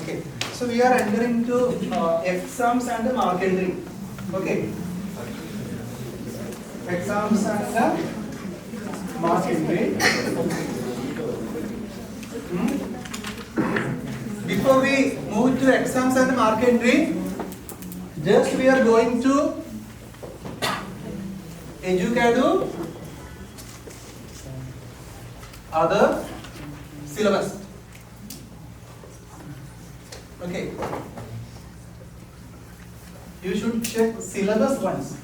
Okay, so we are entering into exams and the mark entry. Okay, exams and the mark entry. Before we move to exams and mark entry, just we are going to Educadoo, other syllabus. Okay, you should check syllabus once.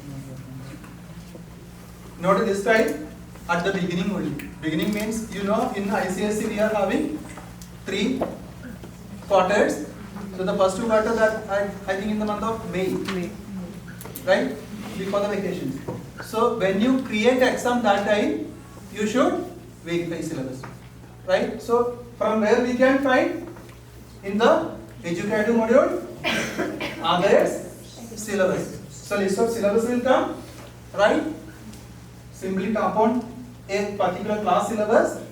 Note this time at the beginning only. Beginning means, you know, in ICSE we are having 3 quarters. So the first 2 quarters are I think in the month of May, right? Before the vacations. So when you create exam that time, you should verify syllabus, right? So from where we can find? In the Educadoo module, others syllabus. So list of syllabus will come, right? Simply tap on a particular class syllabus,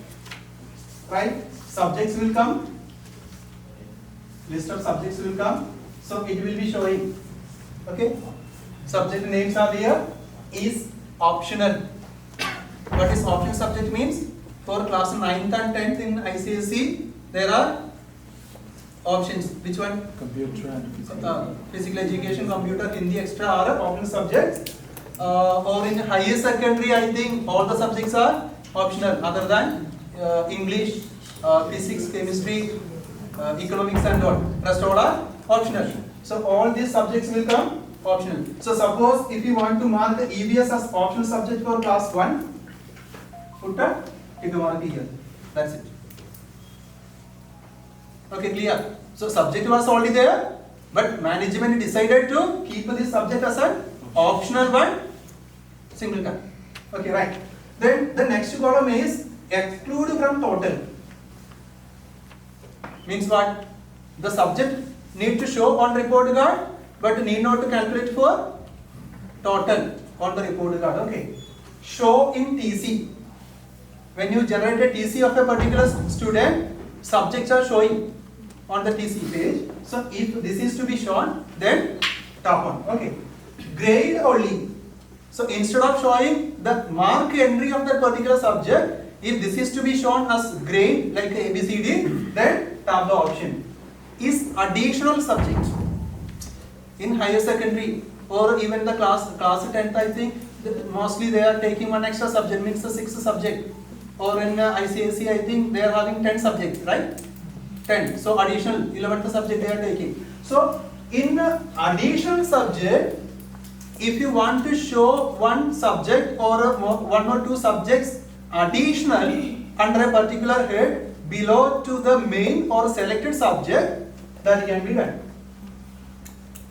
right? Subjects will come. List of subjects will come. So it will be showing. Okay. Subject names are there. Is optional. What is optional subject means? For class 9th and 10th in ICSE, there are options. Which one? Computer and Physical education, computer, Hindi, extra are optional subjects. Or in higher secondary, I think all the subjects are optional other than English, physics, chemistry, economics and all. Rest all are optional. So all these subjects will come optional. So suppose if you want to mark the EVS as optional subject for class 1, put a tick mark here. That's it. Okay, clear? So subject was already there, but management decided to keep this subject as an optional one, single time. Okay, right. Then the next column is exclude from total. Means what? The subject need to show on report card, but need not to calculate for total on the report card. Okay. Show in TC. When you generate a TC of a particular student, subjects are showing on the TC page. So if this is to be shown, then tap on. Okay. Grade only. So instead of showing the mark entry of that particular subject, if this is to be shown as grade like ABCD, then tap the option. Is additional subject in higher secondary or even the class 10th, I think mostly they are taking one extra subject, means the 6th subject. Or in ICSE, I think they are having 10 subjects, right? 10. So additional 11th subject they are taking. So in additional subject, if you want to show one subject or 1 or 2 subjects additional under a particular head below to the main or selected subject, that can be done.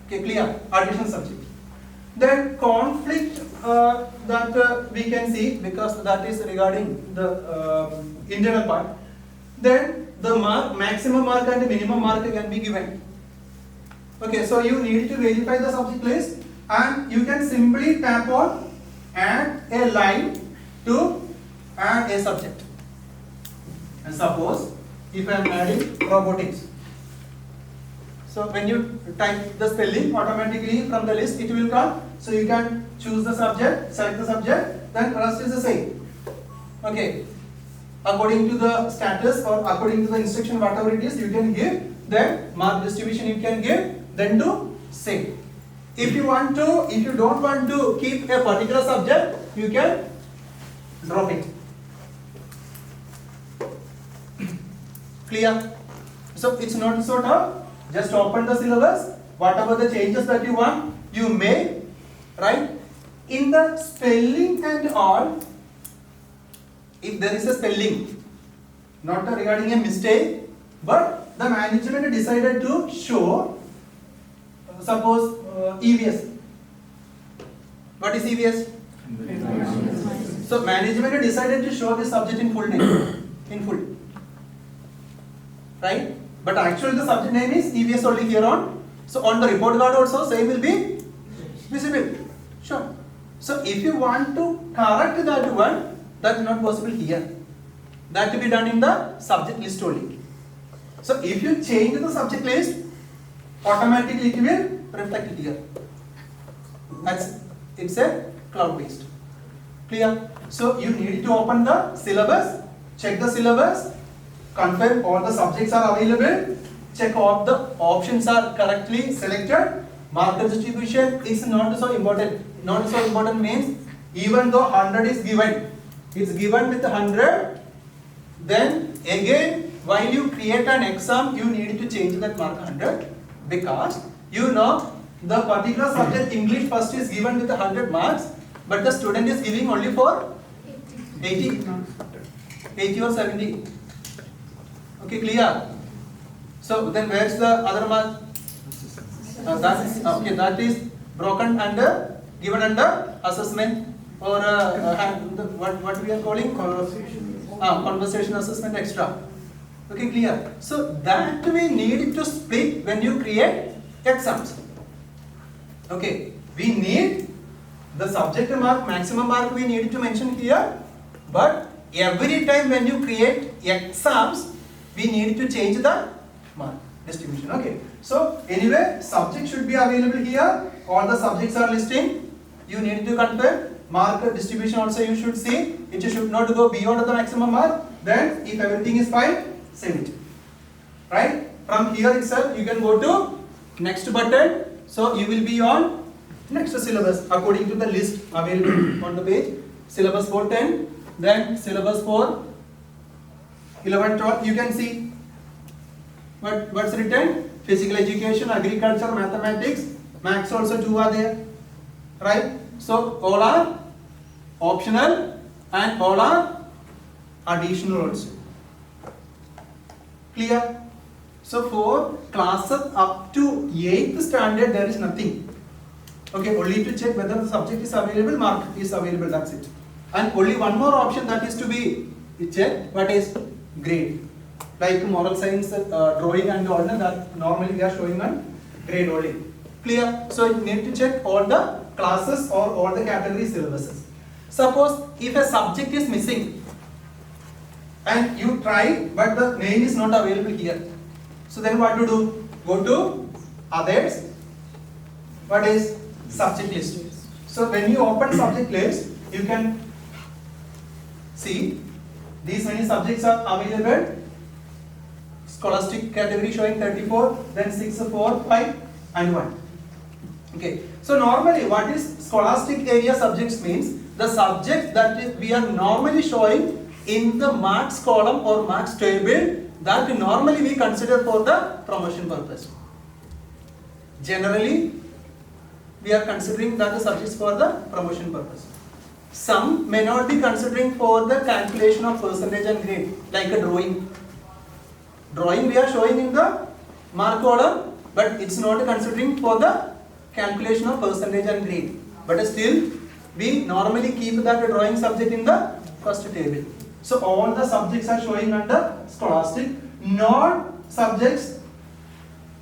Okay, clear? Additional subject. Then conflict that we can see, because that is regarding the internal part. Then the mark, maximum mark and minimum mark can be given. Okay, so you need to verify the subject list and you can simply tap on add a line to add a subject. And suppose if I am adding robotics. So when you type the spelling, automatically from the list it will come. So you can choose the subject, select the subject, then rest is the same. Okay. According to the status or according to the instruction, whatever it is, you can give. Then mark distribution you can give. Then do save. If you don't want to keep a particular subject, you can drop it. Clear? So it's not sort of. Just open the syllabus, whatever the changes that you want, you make, right? In the spelling and all, if there is a spelling, not regarding a mistake, but the management decided to show, suppose EVS. What is EVS? So management decided to show this subject in full name, in full, right? But actually the subject name is EVS only here on. So on the report card also same will be visible. Sure. So if you want to correct that one, that is not possible here. That to be done in the subject list only. So if you change the subject list, automatically it will reflect it here. It's a cloud based. Clear? So you need to open the syllabus, check the syllabus, confirm all the subjects are available, check all the options are correctly selected. Marker distribution is not so important. Not so important means even though 100 is given, it's given with 100, then again while you create an exam, you need to change that mark 100 because you know the particular subject English first is given with 100 marks, but the student is giving only for 80 or 70. Okay, clear? So then where's the other mark? That is broken under, given under assessment or what we are calling conversation assessment extra. Okay, clear? So that we need to split when you create exams. Okay, we need the subject mark, maximum mark we need to mention here, but every time when you create exams, we need to change the mark distribution. Okay, so anyway, subject should be available here. All the subjects are listing. You need to confirm. Mark distribution also you should see. It should not go beyond the maximum mark. Then if everything is fine, save it. Right? From here itself you can go to next button. So you will be on next syllabus according to the list available on the page. Syllabus for 10, then syllabus for 11, 12. You can see what's written. Physical education, agriculture, mathematics, maths also 2 are there. Right? So all are optional and all are additional also. Clear? So for classes up to 8th standard there is nothing. Okay, only to check whether the subject is available, mark is available, that's it. And only one more option that is to be checked, what is grade. Like moral science, drawing and all that normally we are showing on grade only. Clear? So you need to check all the classes or all the category syllabuses. Suppose if a subject is missing and you try but the name is not available here. So then what to do? Go to others. What is subject list? So when you open subject list, you can see these many subjects are available. Scholastic category showing 34, then 6, 4, 5 and 1. Okay. So normally what is scholastic area subjects means the subjects that we are normally showing in the marks column or marks table that normally we consider for the promotion purpose. Generally we are considering that the subjects for the promotion purpose. Some may not be considering for the calculation of percentage and grade, like a drawing. Drawing we are showing in the mark column, but it's not considering for the calculation of percentage and grade. But still, we normally keep that drawing subject in the first table. So all the subjects are showing under scholastic. Non-subjects,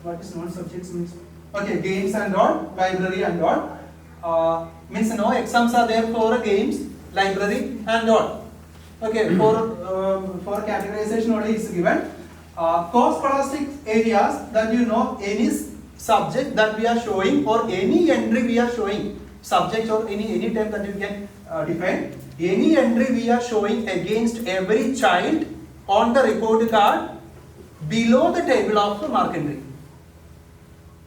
what is non-subjects means? Okay, games and all, library and all. Means no exams are there for games, library and all. Okay, for categorization only is given. Co-scholastic areas that you know any subject that we are showing or any entry we are showing, subject or any term that you can define, any entry we are showing against every child on the report card below the table of the mark entry.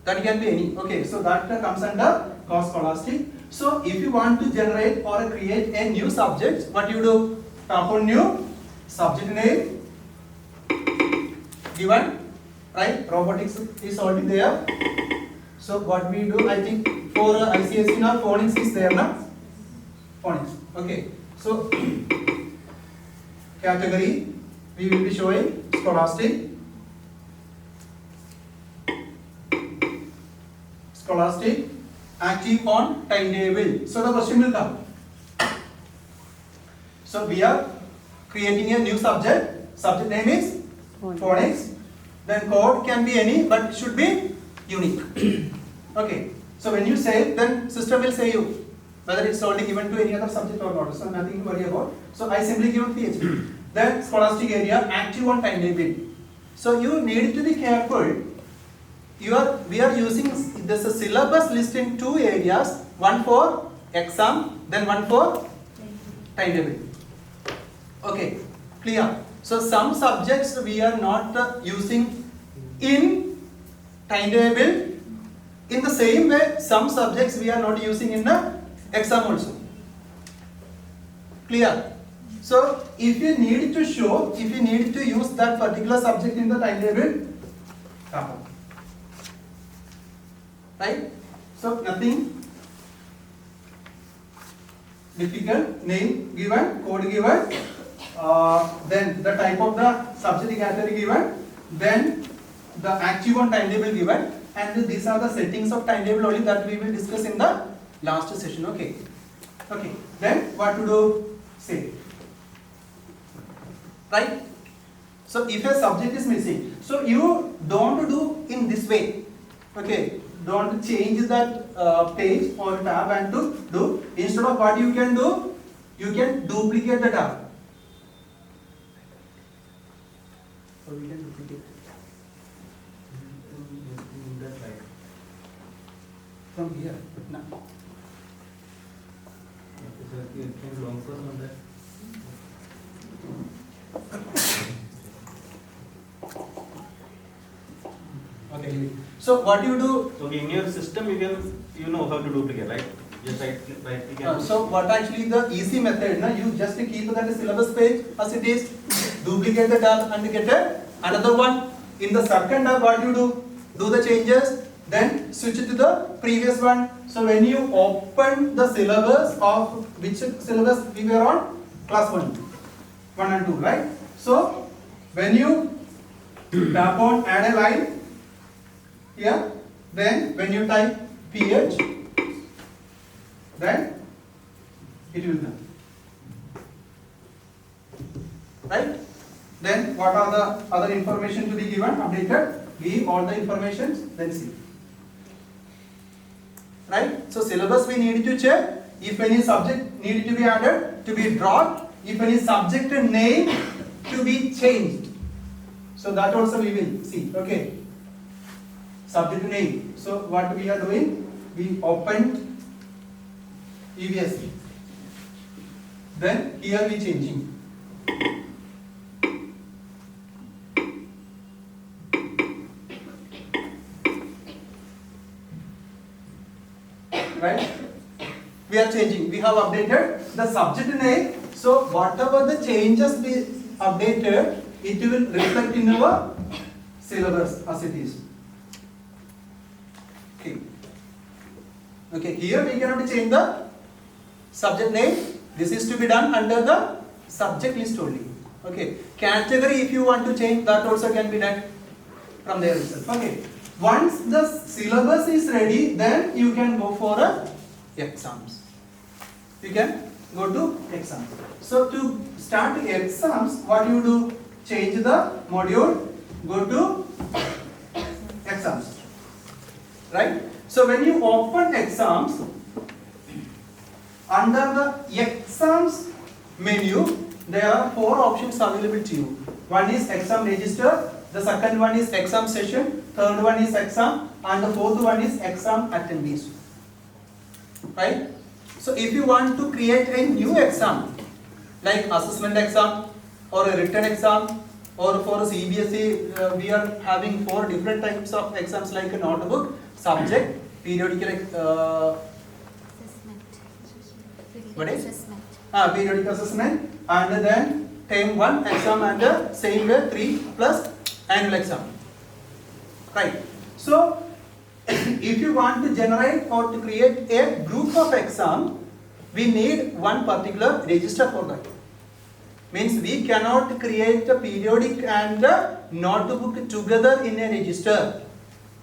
That can be any. Okay, so that comes under co-scholastic. So if you want to generate or create a new subject, what you do? Tap on new, subject name, given, right? Robotics is already there. So what we do, I think for ICSE now phonics is there now. Phonics. Okay. So category we will be showing scholastic. Scholastic, active on timetable. So the question will come. So we are creating a new subject. Subject name is phonics. Then code can be any, but it should be unique. Okay. So when you save, then system will say you whether it's only given to any other subject or not. So nothing to worry about. So I simply give PHP. Then scholastic area, active on timetable. So you need to be careful. We are using this syllabus list in two areas, one for exam, then one for timetable. Okay, clear. So some subjects we are not using in timetable. In the same way, some subjects we are not using in the exam also. Clear? So if you need to show, if you need to use that particular subject in the timetable, happen. Right? So nothing difficult, name given, code given, then the type of the subject category given, then the active on timetable given, and these are the settings of timetable only that we will discuss in the last session. Okay. Okay. Then what to do? Say. Right? So if a subject is missing, so you don't do in this way. Okay. Don't change that page or tab and to do. Instead of what you can do, you can duplicate the tab. So we can duplicate. From here. No. Okay. So what you do? Okay, in your system you know how to duplicate, right? Just right click. So what actually the easy method? Na? You just keep that syllabus page as it is, duplicate the tab and get another one. In the second tab, what you do? Do the changes, then switch it to the previous one. So when you open the syllabus of which syllabus we were on? Class 1 and 2, right? So when you tap on add a line here, then when you type PH, then it will come. Right? Then what are the other information to be given, updated? Give all the information, then see. Right? So syllabus we need to check. If any subject need to be added, to be dropped. If any subject name to be changed. So that also we will see. Okay. Subject name. So what we are doing? We opened EVSC. Then here we changing. Right? We are changing. We have updated the subject name. So whatever the changes we updated, it will reflect in our syllabus as it is. Okay. Okay. Here we cannot change the subject name. This is to be done under the subject list only. Okay. Category, if you want to change, that also can be done from there itself. Okay. Once the syllabus is ready, then you can go for exams. You can go to exams. So to start exams, what you do? Change the module, go to exams. Right? So when you open exams, under the exams menu, there are 4 options available to you. One is exam register, the second one is exam session, third one is exam, and the fourth one is exam attendees. Right? So if you want to create a new exam, like assessment exam or a written exam, or for CBSE, we are having 4 different types of exams like a notebook, subject, periodical what is? Periodic assessment, and then term 1 exam, and the same way 3 plus annual exam. Right. So if you want to generate or to create a group of exam, we need one particular register for that. Means we cannot create a periodic and a notebook together in a register.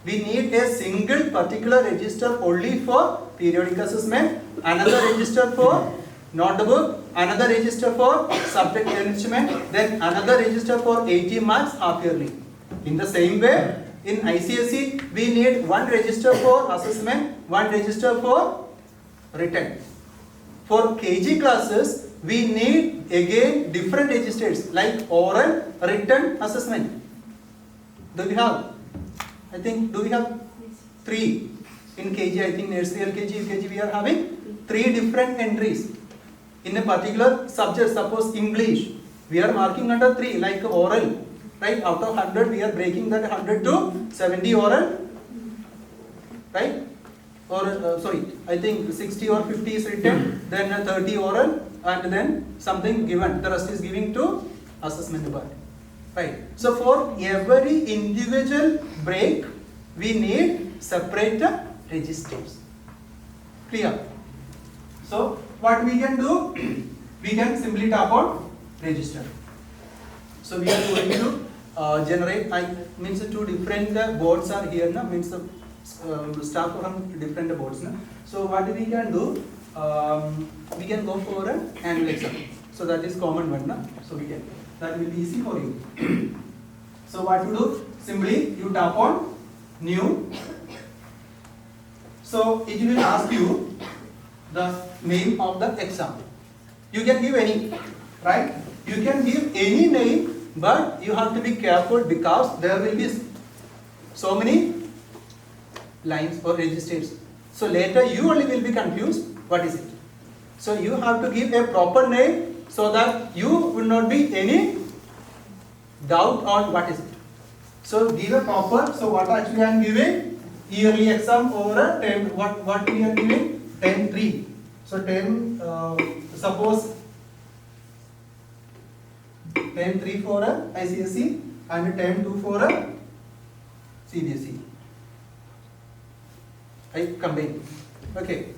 We need a single particular register only for periodic assessment, another register for notebook, another register for subject enrichment, then another register for 80 marks half yearly. In the same way, in ICSE, we need one register for assessment, one register for written. For KG classes, we need again different registers like oral, written, assessment. Do we have? I think, do we have 3 in KG? I think nursery, LKG, UKG, we are having 3 different entries in a particular subject. Suppose English, we are marking under 3, like oral, right? Out of 100, we are breaking that 100 to 70 oral, right? Or sorry, I think 60 or 50 is written, then 30 oral, and then something given. The rest is giving to assessment part, right? So for every individual break, we need separate registers. Clear? So what we can do, we can simply tap on register. So we are going to generate, means 2 different boards are here now, means staff from different boards now. So what we can do, we can go for an annual exam. So that is common one now. So we can, that will be easy for you. So what to do, simply you tap on new. So it will ask you the name of the exam. You can give any, right? You can give any name, but you have to be careful because there will be so many lines or registers. So later you only will be confused what is it. So you have to give a proper name so that you will not be any doubt on what is it. So give a proper, so what actually I am giving, yearly exam over a term, what we are giving, term 3. So term, suppose term 3 for a ICSE and term 2 for a CBSE. I combine. Okay.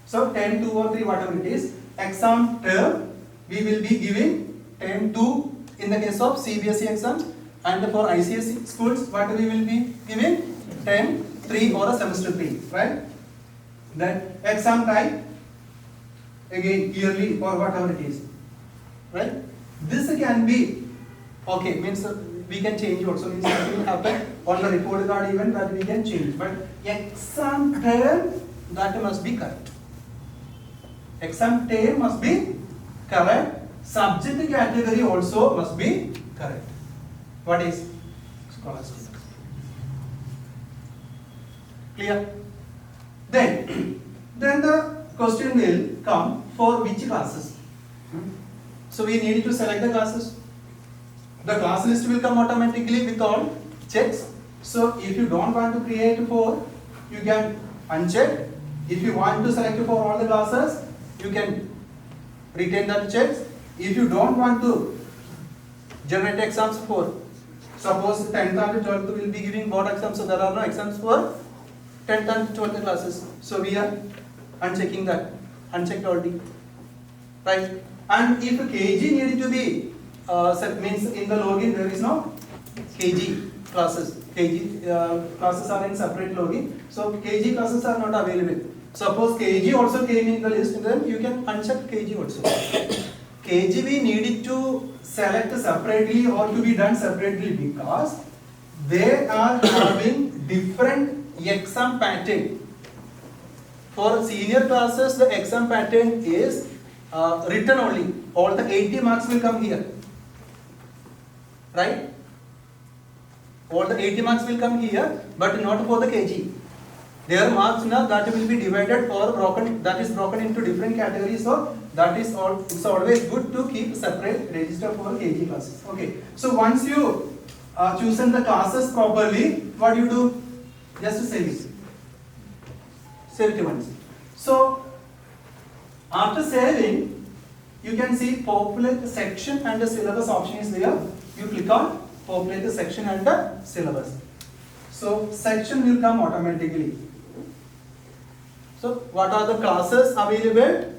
So term 2 or 3, whatever it is, exam term we will be giving term 2 in the case of CBSE exams, and for ICSE schools what we will be giving, term 3 or a semester 3, right? Then exam type, again yearly or whatever it is, right? This can be, okay, means we can change also, means it will happen on the report card even, that we can change, but exam term, that must be correct. Exam term must be correct. Subject category also must be correct. What is scholastic? Clear? Then the question will come for which classes. So we need to select the classes. The class list will come automatically with all checks. So if you don't want to create for, you can uncheck. If you want to select for all the classes, you can retain that checks. If you don't want to generate exams for, suppose 10th and 12th will be giving board exams, so there are no exams for 10th and 12th classes. So we are unchecking that, unchecked already, right? And if KG needed to be set, means in the login there is no KG classes. KG classes are in separate login. So KG classes are not available. Suppose KG also came in the list, then you can uncheck KG also. KG we needed to select separately or to be done separately because they are having different exam pattern. For senior classes, the exam pattern is written only. All the 80 marks will come here, right? All the 80 marks will come here, but not for the KG. Their marks now that will be divided or broken, that is broken into different categories. So that is all. It's always good to keep separate register for KG classes. Okay. So once you chosen the classes properly, what do you do? Just save it. Save it once. So after saving, you can see populate the section and the syllabus option is there. You click on populate the section and the syllabus. So section will come automatically. So what are the classes available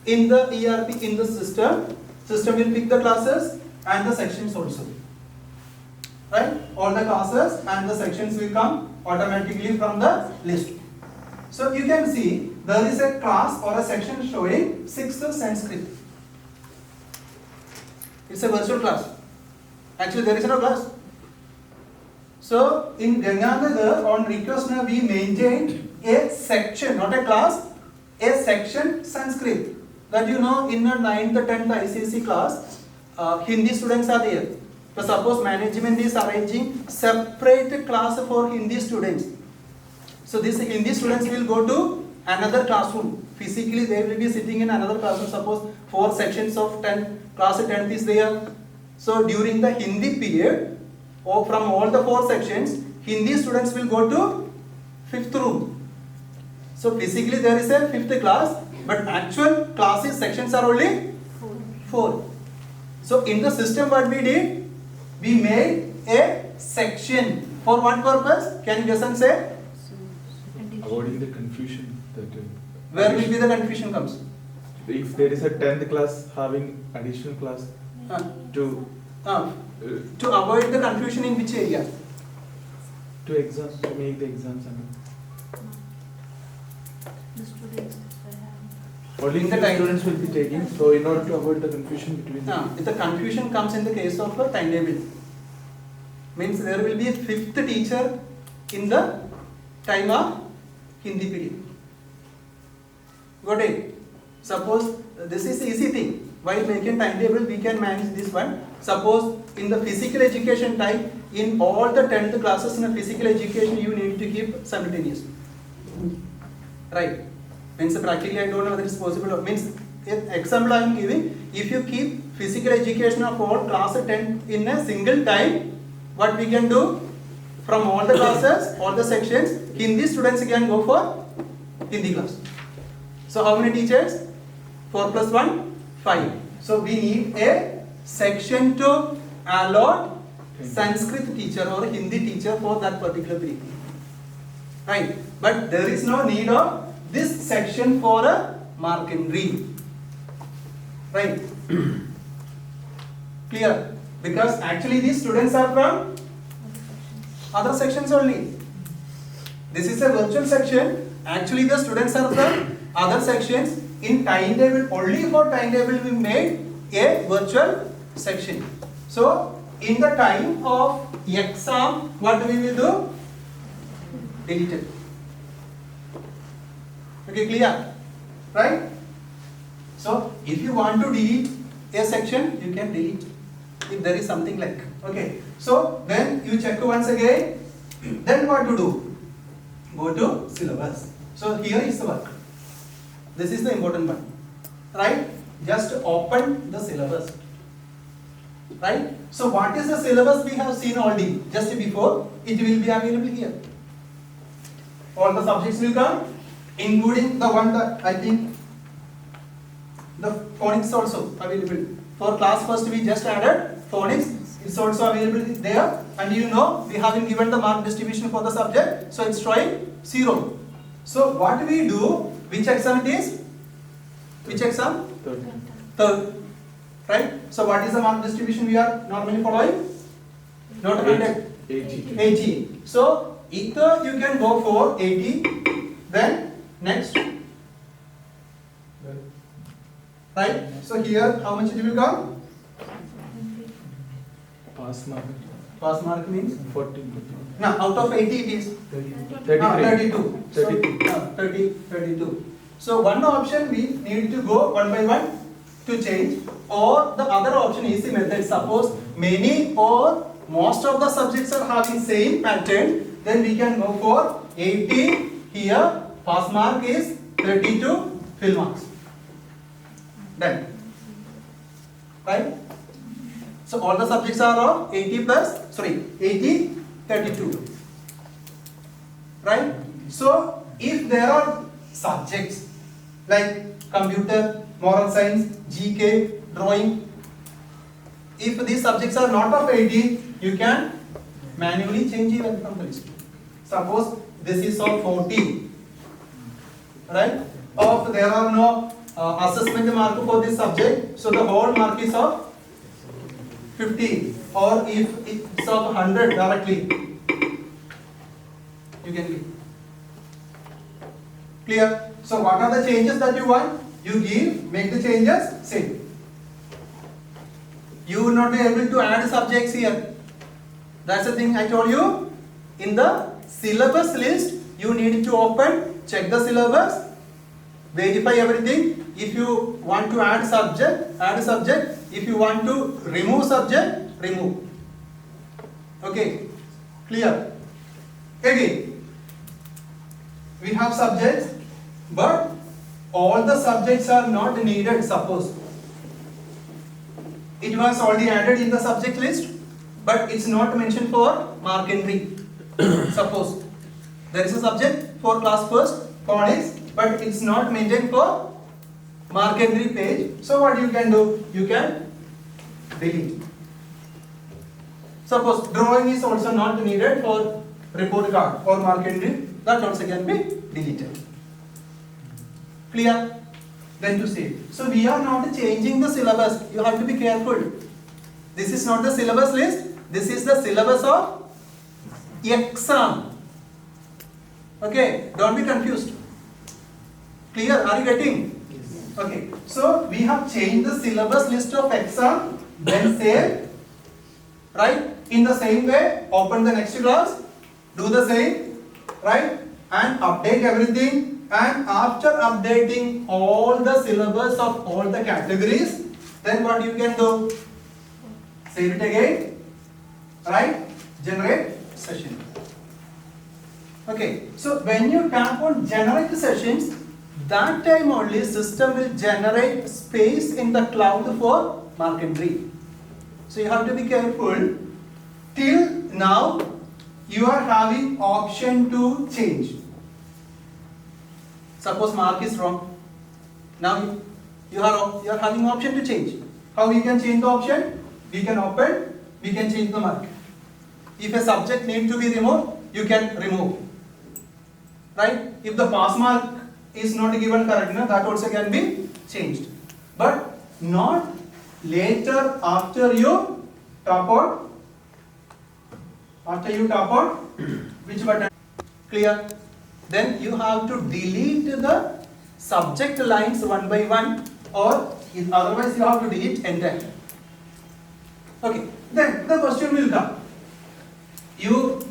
in the ERP, in the system? System will pick the classes and the sections also. Right? All the classes and the sections will come automatically from the list. So you can see there is a class or a section showing 6th Sanskrit. It's a virtual class. Actually there is no class. So in Ganganagar on request now we maintained a section, not a class, a section Sanskrit. That you know in the 9th, 10th ICSE class, Hindi students are there. So suppose management is arranging separate class for Hindi students. So these Hindi students will go to another classroom. Physically they will be sitting in another classroom. Suppose 4 sections of 10, class 10th is there. So during the Hindi period, or from all the 4 sections, Hindi students will go to 5th room. So physically there is a 5th class, but actual classes sections are only 4. So in the system what we did, we made a section. For what purpose? Can you guess and say? Avoiding the confusion that Where will be the confusion comes? if there is a 10th class having additional class Uh, to to avoid the confusion in which area? to exams, to make the exams The students only In the few time. students will be taking, so in order to avoid the confusion between If the confusion comes in the case of a timetable, means there will be a 5th teacher in the time of Hindi period. Got it? Suppose this is easy thing. While making timetable, we can manage this one. Suppose in the physical education time, in all the 10th classes in a physical education, you need to keep simultaneous. Right? Means practically I don't know whether it's possible or means example I am giving. If you keep physical education of all class 10 in a single time, what we can do from all the classes, all the sections, Hindi students can go for Hindi class. So how many teachers? 4 plus 1, 5. So we need a section to allot Sanskrit teacher or Hindi teacher for that particular period. Right? But there is no need of this section for a mark and read. Right? Clear? Because actually these students are from other sections only. This is a virtual section. Actually the students are from other sections. In timetable, only for timetable we made a virtual section. So in the time of exam, what we will do? Delete it. Okay, clear? Right? So if you want to delete a section, you can delete if there is something like. Okay. So then you check once again. Then what to do? Go to syllabus. So here is the work. This is the important one. Right? Just open the syllabus. Right? So what is the syllabus we have seen already? Just before, it will be available here. All the subjects will come, including the one that I think the phonics also available. For class first we just added phonics. It's also available there. And you know we haven't given the mark distribution for the subject. So it's showing 0. So what we do, which exam it is? Which exam? Third. Right? So what is the mark distribution we are normally following? Not 100. 80. So either you can go for 80, then next. Right? So here how much it will come? pass mark Pass mark means? 14. Now out of 80 it is? 32. 32. So one option we need to go one by one to change, or the other option is the method. Suppose many or most of the subjects are having same pattern, then we can go for 80 here, pass mark is 32, fill marks. Done. Right? So all the subjects are of 80, 32. Right? So if there are subjects like computer, moral science, GK, drawing, if these subjects are not of 80, you can manually change even from the list. Suppose this is of 40, right? Or there are no assessment mark for this subject, so the whole mark is of 50. Or if it's of 100 directly, you can give. Clear? So what are the changes that you want? You give, make the changes, same. You will not be able to add subjects here. That's the thing I told you. In the syllabus list, you need to open, check the syllabus, verify everything. If you want to add subject, add subject. If you want to remove subject, remove. Okay, clear? Again, we have subjects, but all the subjects are not needed. Suppose it was already added in the subject list, but it's not mentioned for mark entry. Suppose there is a subject for class first, phonics, but it's not maintained for mark entry page. So what you can do? You can delete. Suppose drawing is also not needed for report card or mark entry. That also can be deleted. Clear? Then to see. So we are not changing the syllabus. You have to be careful. This is not the syllabus list. This is the syllabus of exam. Okay, don't be confused. Clear? Are you getting? Yes. Okay. So we have changed the syllabus list of exam. Then save. Right? In the same way, open the next class. Do the same. Right? And update everything. And after updating all the syllabus of all the categories, then what you can do? Save it again, right? Generate session. Okay, so when you tap on generate sessions, that time only system will generate space in the cloud for mark entry. So you have to be careful. Till now, you are having option to change. Suppose mark is wrong. Now you are having option to change. How we can change the option? We can open, we can change the mark. If a subject needs to be removed, you can remove. Right? If the pass mark is not given correct, that also can be changed. But not later after you tap on. After you tap on which button? Clear? Then you have to delete the subject lines one by one, or otherwise you have to delete entire. Okay, then the question will come. You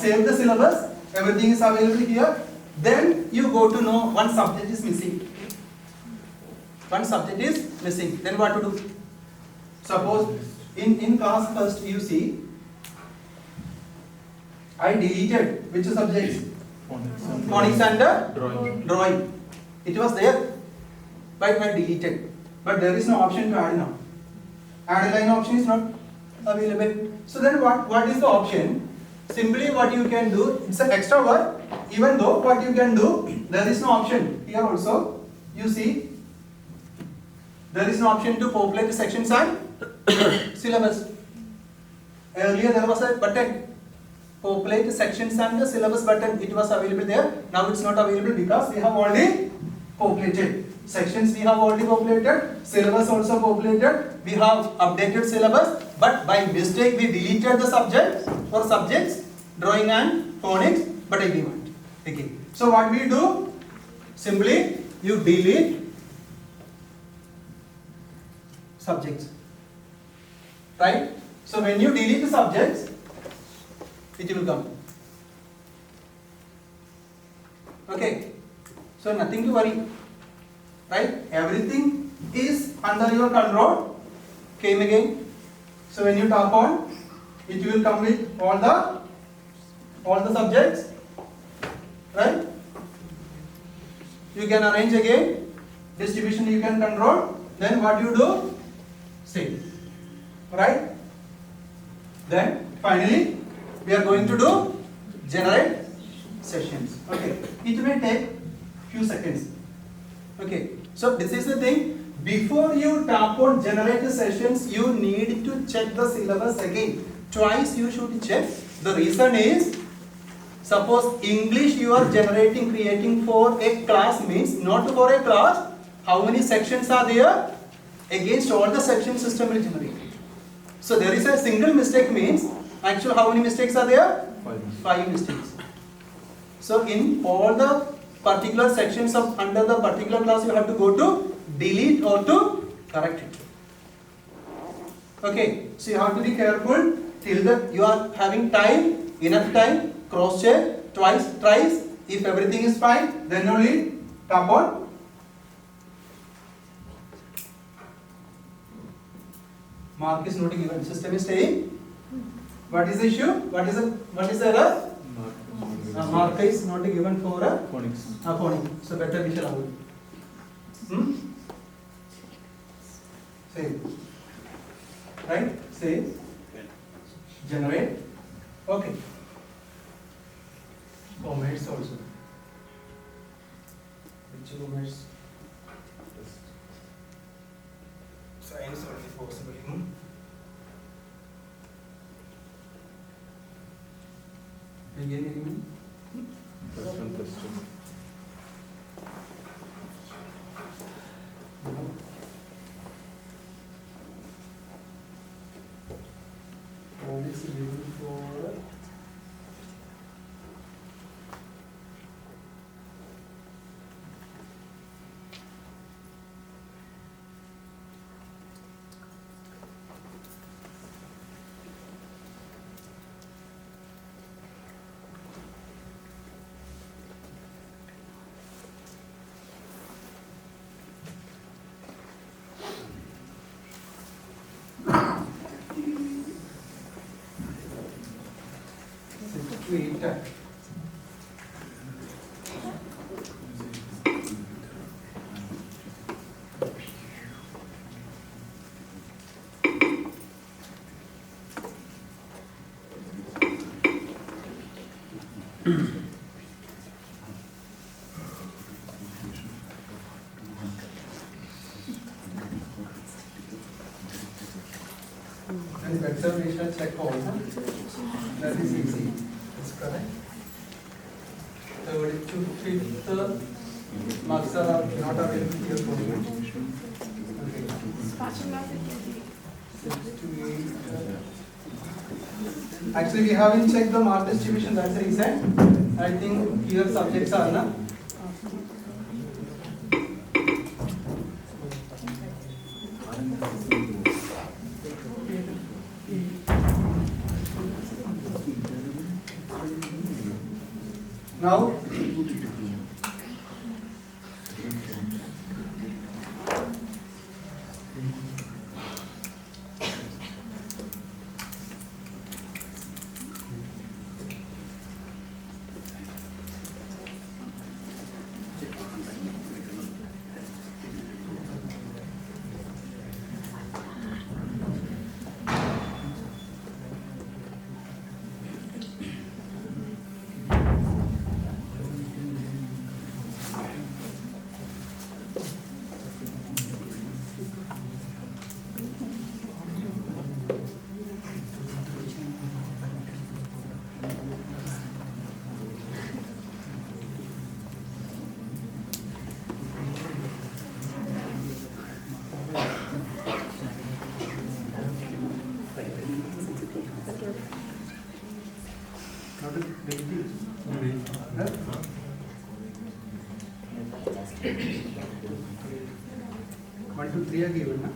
save the syllabus, everything is available here. Then you go to know one subject is missing. One subject is missing. Then what to do? Suppose in class first you see, I deleted which subjects? Phonics and drawing. It was there, but I deleted. But there is no option to add now. Add a line option is not available. So then what is the option? Simply what you can do, it's an extra word. Even though what you can do, there is no option. Here also, you see, there is no option to populate sections and syllabus. Earlier there was a button. Populate sections and the syllabus button, it was available there. Now it's not available because we have already populated. Sections we have already populated, syllabus also populated, we have updated syllabus, but by mistake we deleted the subjects for subjects, drawing and phonics, but I didn't. Okay. So what we do? Simply you delete subjects. Right? So when you delete the subjects, it will come. Okay, so nothing to worry, right? Everything is under your control. Came again. So when you tap on, it will come with all the subjects, right? You can arrange again. Distribution you can control. Then what you do? Save, right? Then finally, we are going to do generate sessions. Okay, it may take few seconds. Okay, so this is the thing. Before you tap on generate sessions, you need to check the syllabus again. Twice you should check. The reason is, suppose English you are creating for a class means not for a class. How many sections are there? Against all the section system will generate. So there is a single mistake means. Actually, how many mistakes are there? 5 mistakes. So in all the particular sections of under the particular class, you have to go to delete or to correct it. Okay, so you have to be careful till that you are having time, enough time, cross check twice, thrice. If everything is fine, then only tap on. Mark is not given. System is saying What is the issue? What is the error? Marker is not given for a Phonics. phonics. So better we shall avoid. Save. Right? Save. Generate. Okay. Comments also. Which comments? Science only possible. Again. +1 All is given for Twitter. And better we shall check all. That is easy. That's correct. Third to fifth marks are not available here for you. Okay. 6 to 8. Actually, we haven't checked the mark distribution. That's the reason. I think here subjects are na. Now, one, two, three are given, na?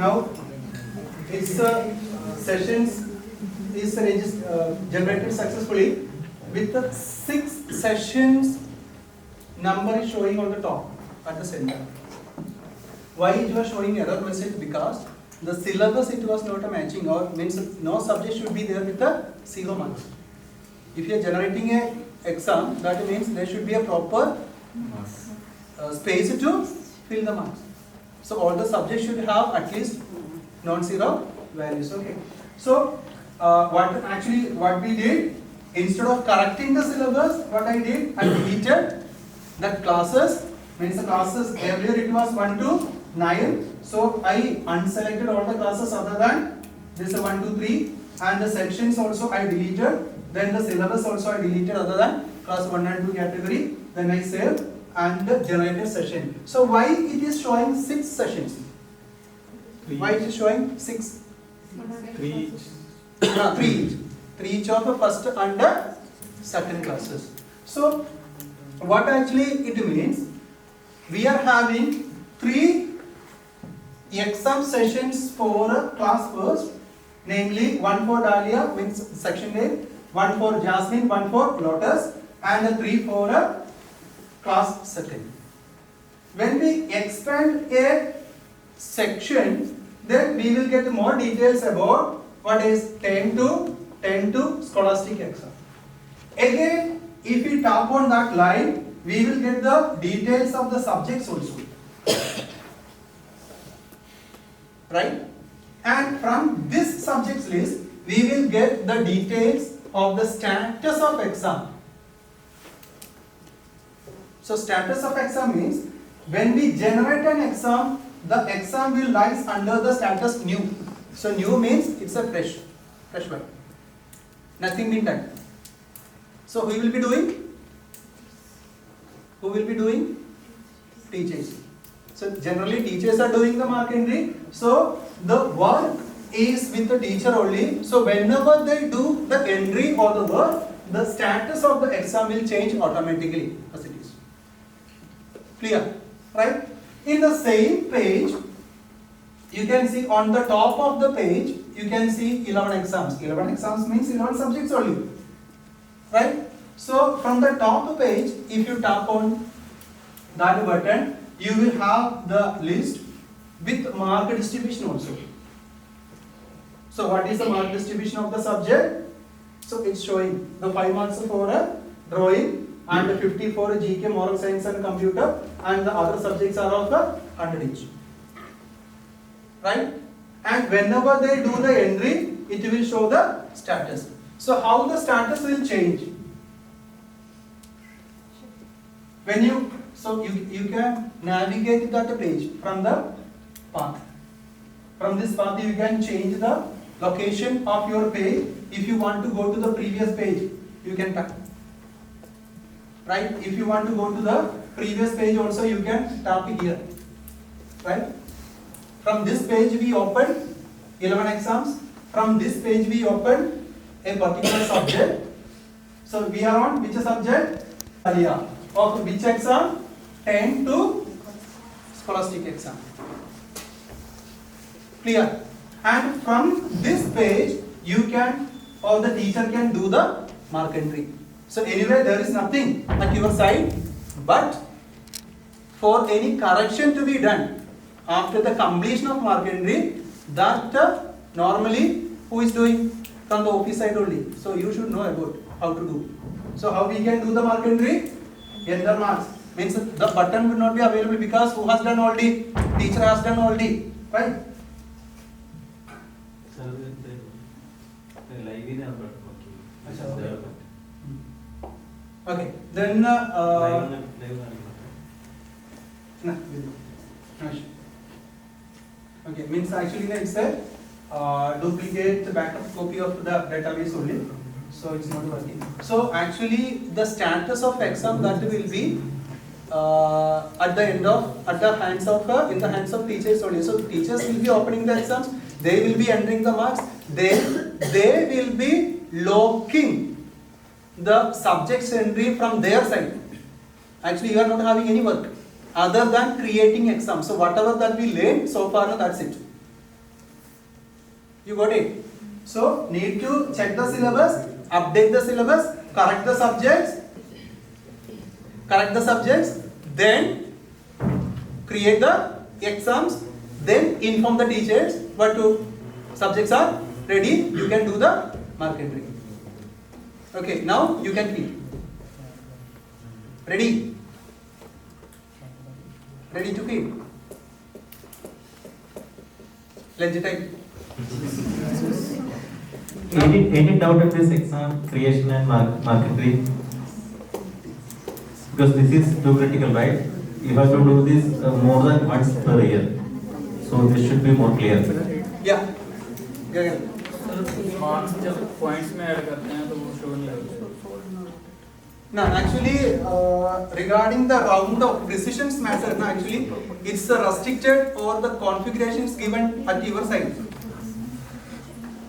Now, its sessions is generated successfully with the 6 sessions number is showing on the top at the center. Why it was showing error message? Because the syllabus it was not a matching, or means no subject should be there with the 0 marks. If you are generating a exam, that means there should be a proper space to fill the marks. So all the subjects should have at least non-zero values. Okay. So what we did, instead of correcting the syllabus, what I did, I deleted that classes. Means the classes earlier it was 1 to 9. So I unselected all the classes other than this 1 to 3, and the sections also I deleted. Then the syllabus also I deleted other than class 1 and 2 category. Then I saved and generated session. So why it is showing 6 sessions? Why it is showing 6? 3 each. 3 each. 3 each of the first and the second classes. So what actually it means? We are having 3 exam sessions for class first, namely 1 for Dahlia, means section A, 1 for Jasmine, 1 for Lotus, and 3 for class second. When we expand a section, then we will get more details about what is 10 to scholastic exam. Again, if we tap on that line, we will get the details of the subjects also. Right? And from this subjects list, we will get the details of the status of exam. So status of exam means when we generate an exam, the exam will lies under the status new. So new means it's a fresh one. Nothing been done. So who will be doing? Who will be doing? Teachers. So generally teachers are doing the mark entry. So the work is with the teacher only. So whenever they do the entry or the work, the status of the exam will change automatically as it is. Clear? Right? In the same page, you can see on the top of the page, you can see 11 exams. 11 exams means 11 subjects only. Right? So from the top page, if you tap on that button, you will have the list with mark distribution also. So what is the mark distribution of the subject? So it's showing the 5 marks for a drawing and the 50 for a GK, moral science and computer, and the other subjects are of 100 each. Right? And whenever they do the entry, it will show the status. So how the status will change? When you can navigate that page from the path. From this path you can change the location of your page. If you want to go to the previous page, you can tap. Right? If you want to go to the previous page also, you can tap here. Right? From this page we open 11 exams. From this page we open a particular subject. So we are on which subject? Of which exam? 10 to scholastic exam. Clear? And from this page you can, or the teacher can do the mark entry. So anyway there is nothing at your side, but for any correction to be done after the completion of mark entry, that normally who is doing? From the office side only. So you should know about how to do. So how we can do the mark entry? Enter marks. Means the button would not be available because who has done already? Teacher has done already. Right? Okay. Then okay, means actually it's a duplicate backup copy of the database only. So it's not working. So actually the status of exam that will be in the hands of teachers only. So teachers will be opening the exams, they will be entering the marks, then they will be locking the subjects entry from their side. Actually you are not having any work other than creating exams. So whatever that we learned so far, that's it. You got it? So need to check the syllabus, update the syllabus, correct the subjects, then create the exams, then inform the teachers what to subjects are ready, you can do the mark entry. Okay, now you can feed. Ready? Ready to feed? Ledger type. Any doubt in this exam creation and marketing? Because this is too critical, right? You have to do this more than once per year. So this should be more clear. Yeah. Yeah. Marks जब points में add करते हैं तो वो show नहीं होता। Now, actually, regarding the round of precisions matter, now actually, it's restricted or the configuration is given at your side.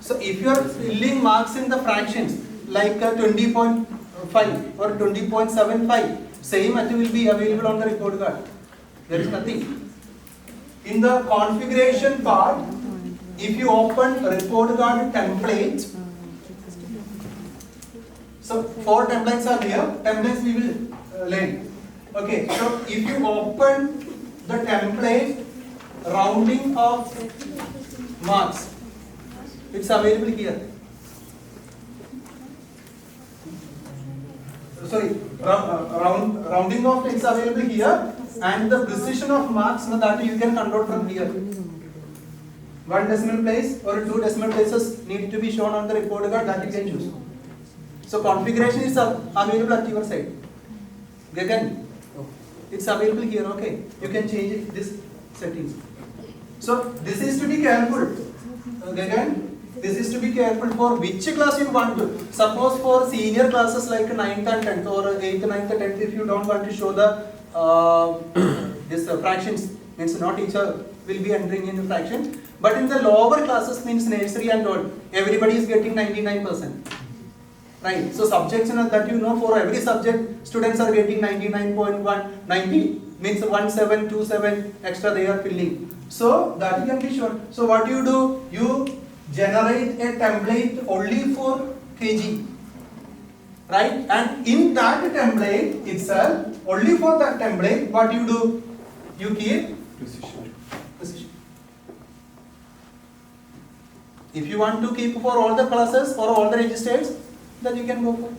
So, if you are filling marks in the fractions like 20.5 or 20.75, same as will be available on the report card. There is nothing. In the configuration part, if you open report card template, so 4 templates are there. Templates we will learn. Okay, so if you open the template rounding of marks, it's available here. Sorry, rounding of it's available here, and the precision of marks that you can control from here. 1 decimal place or 2 decimal places need to be shown on the report card that you can choose. So configuration is available at your side. Again, it's available here. Okay, you can change it, this settings. So this is to be careful. Again, this is to be careful for which class you want to. Suppose for senior classes like 9th and 10th or 8th, 9th, 10th, if you don't want to show the this fractions, means no teacher will be entering in the fractions. But in the lower classes, means nursery and all, everybody is getting 99%. Right? So subjects that you know, for every subject, students are getting 99.1, 90 means 1727 extra they are filling. So that you can be sure. So what you do, you generate a template only for KG. Right? And in that template itself, only for that template, what you do, you keep precision. If you want to keep for all the classes or all the registers, then you can go for.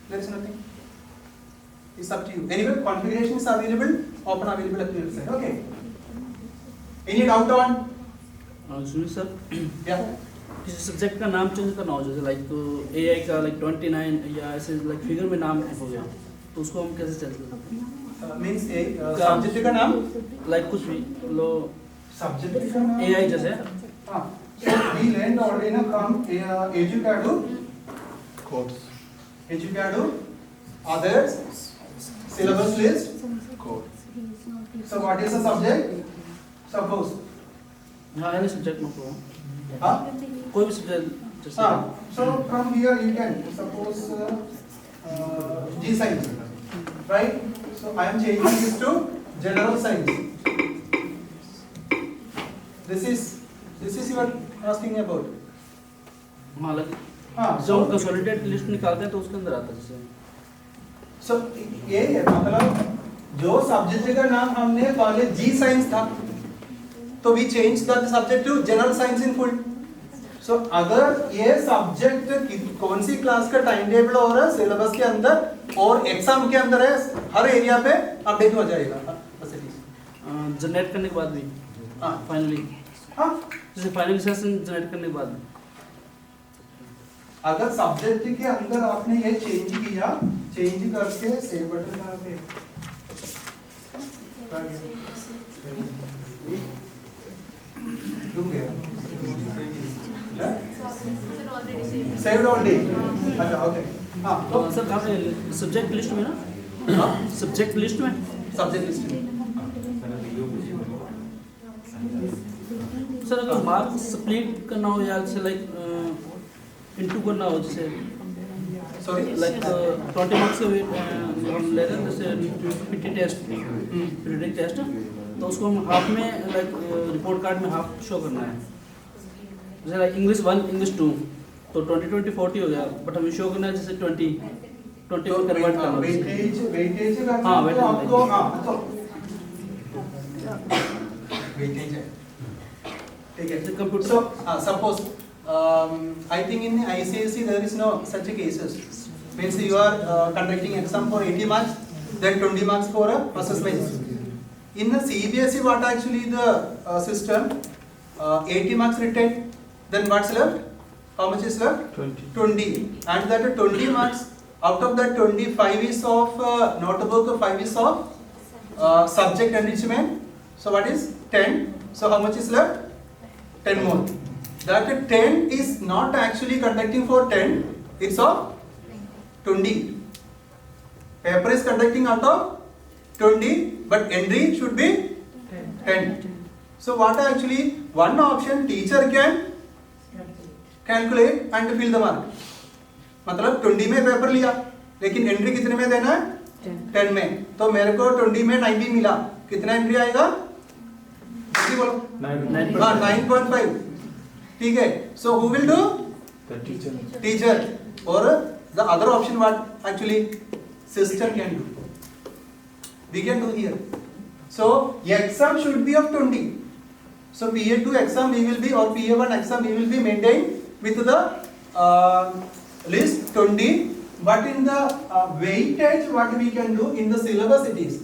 There is nothing. It's up to you. Anyway, configuration is available, open available at your website. Okay. Any doubt on? सुनिए sir, Yeah. किसी subject का नाम change करना हो जैसे like AI का like 29 या ऐसे लाइक फिगर में नाम हो गया तो उसको हम कैसे चेंज करते हैं? Means subject का नाम? लाइक कुछ भी लो Subject का नाम? AI जैसे हाँ. So we learned already from Educadoo. Codes. Educadoo. Others. Syllabus list. Code. So what is the subject? Suppose. हाँ any सब्जेक्ट में को हाँ. कोई भी सब्जेक्ट जैसे So from here you can suppose G science, right? So I am changing this to general science. This is you are asking about. हाँ like हाँ. जो कंसोलिडेट लिस्ट निकालते हैं तो उसके अंदर आता है जैसे So ये है मतलब जो सब्जेक्ट का नाम हमने पहले G साइंस था तो we changed that subject to general science in full. So अगर ये सब्जेक्ट कौन सी क्लास का टाइम टेबल हो रहा है सिलेबस के अंदर और एग्जाम के अंदर है हर एरिया पे अपडेट हो जाएगा जनरेट करने के बाद भी हाँ फाइनली हाँ जैसे फाइनल सेशन जनरेट करने के बाद अगर सब्जेक्ट के अंदर आपने ये चेंज किया चेंज करके सेव बटन दबा के रुक गया सेव्ड ऑलरेडी अच्छा ओके हाँ तो सर कहाँ पे सब्जेक्ट लिस्ट में ना हाँ सब्जेक्ट लिस्ट में सब्जेक्ट लिस्ट में सर अगर मार्क्स स्प्लिट करना हो या जैसे लाइक इनटू करना हो जैसे सॉरी लाइक 20 मार्क्स के हम ले रहे हैं जैसे पीटी टेस्ट पीटी टेस्ट तो उसको हम हाफ में लाइक रिपोर्ट कार्ड में हाफ शो करना है जैसे लाइक इंग्लिश 1 इंग्लिश 2 तो 20 40 हो गया बट हमें शो करना है जैसे 20 को कन्वर्ट करना है वेटेज हाँ, weightage आपको हाँ तो वेटेज है ठीक है computer so suppose I think in ICSE there is no such cases means you are conducting exam for 80 marks then 20 marks for assessment in the CBSE what actually the system 80 marks written, then what's left? How much is left? 20. 20. And that 20 marks, out of that 25 is of notebook, 5 is of subject enrichment. So what is 10? So how much is left? 10 more. That 10 is not actually conducting for 10, it's of 20. Paper is conducting out of 20, but entry should be 10. So what actually, one option teacher can calculate and fill the mark. मतलब 20 में paper लिया, लेकिन entry कितने में देना है? 10 में. तो मेरे को 20 में 90 मिला, कितना एंट्री आएगा? बोलो. 9.5. ठीक है. So who will do? The teacher. Teacher. Or the other option what actually system can do. We can do here. So exam should be of 20. So PA2 exam we will be, or PA1 exam we will be maintained with the list 20. But in the weightage, what we can do in the syllabus it is.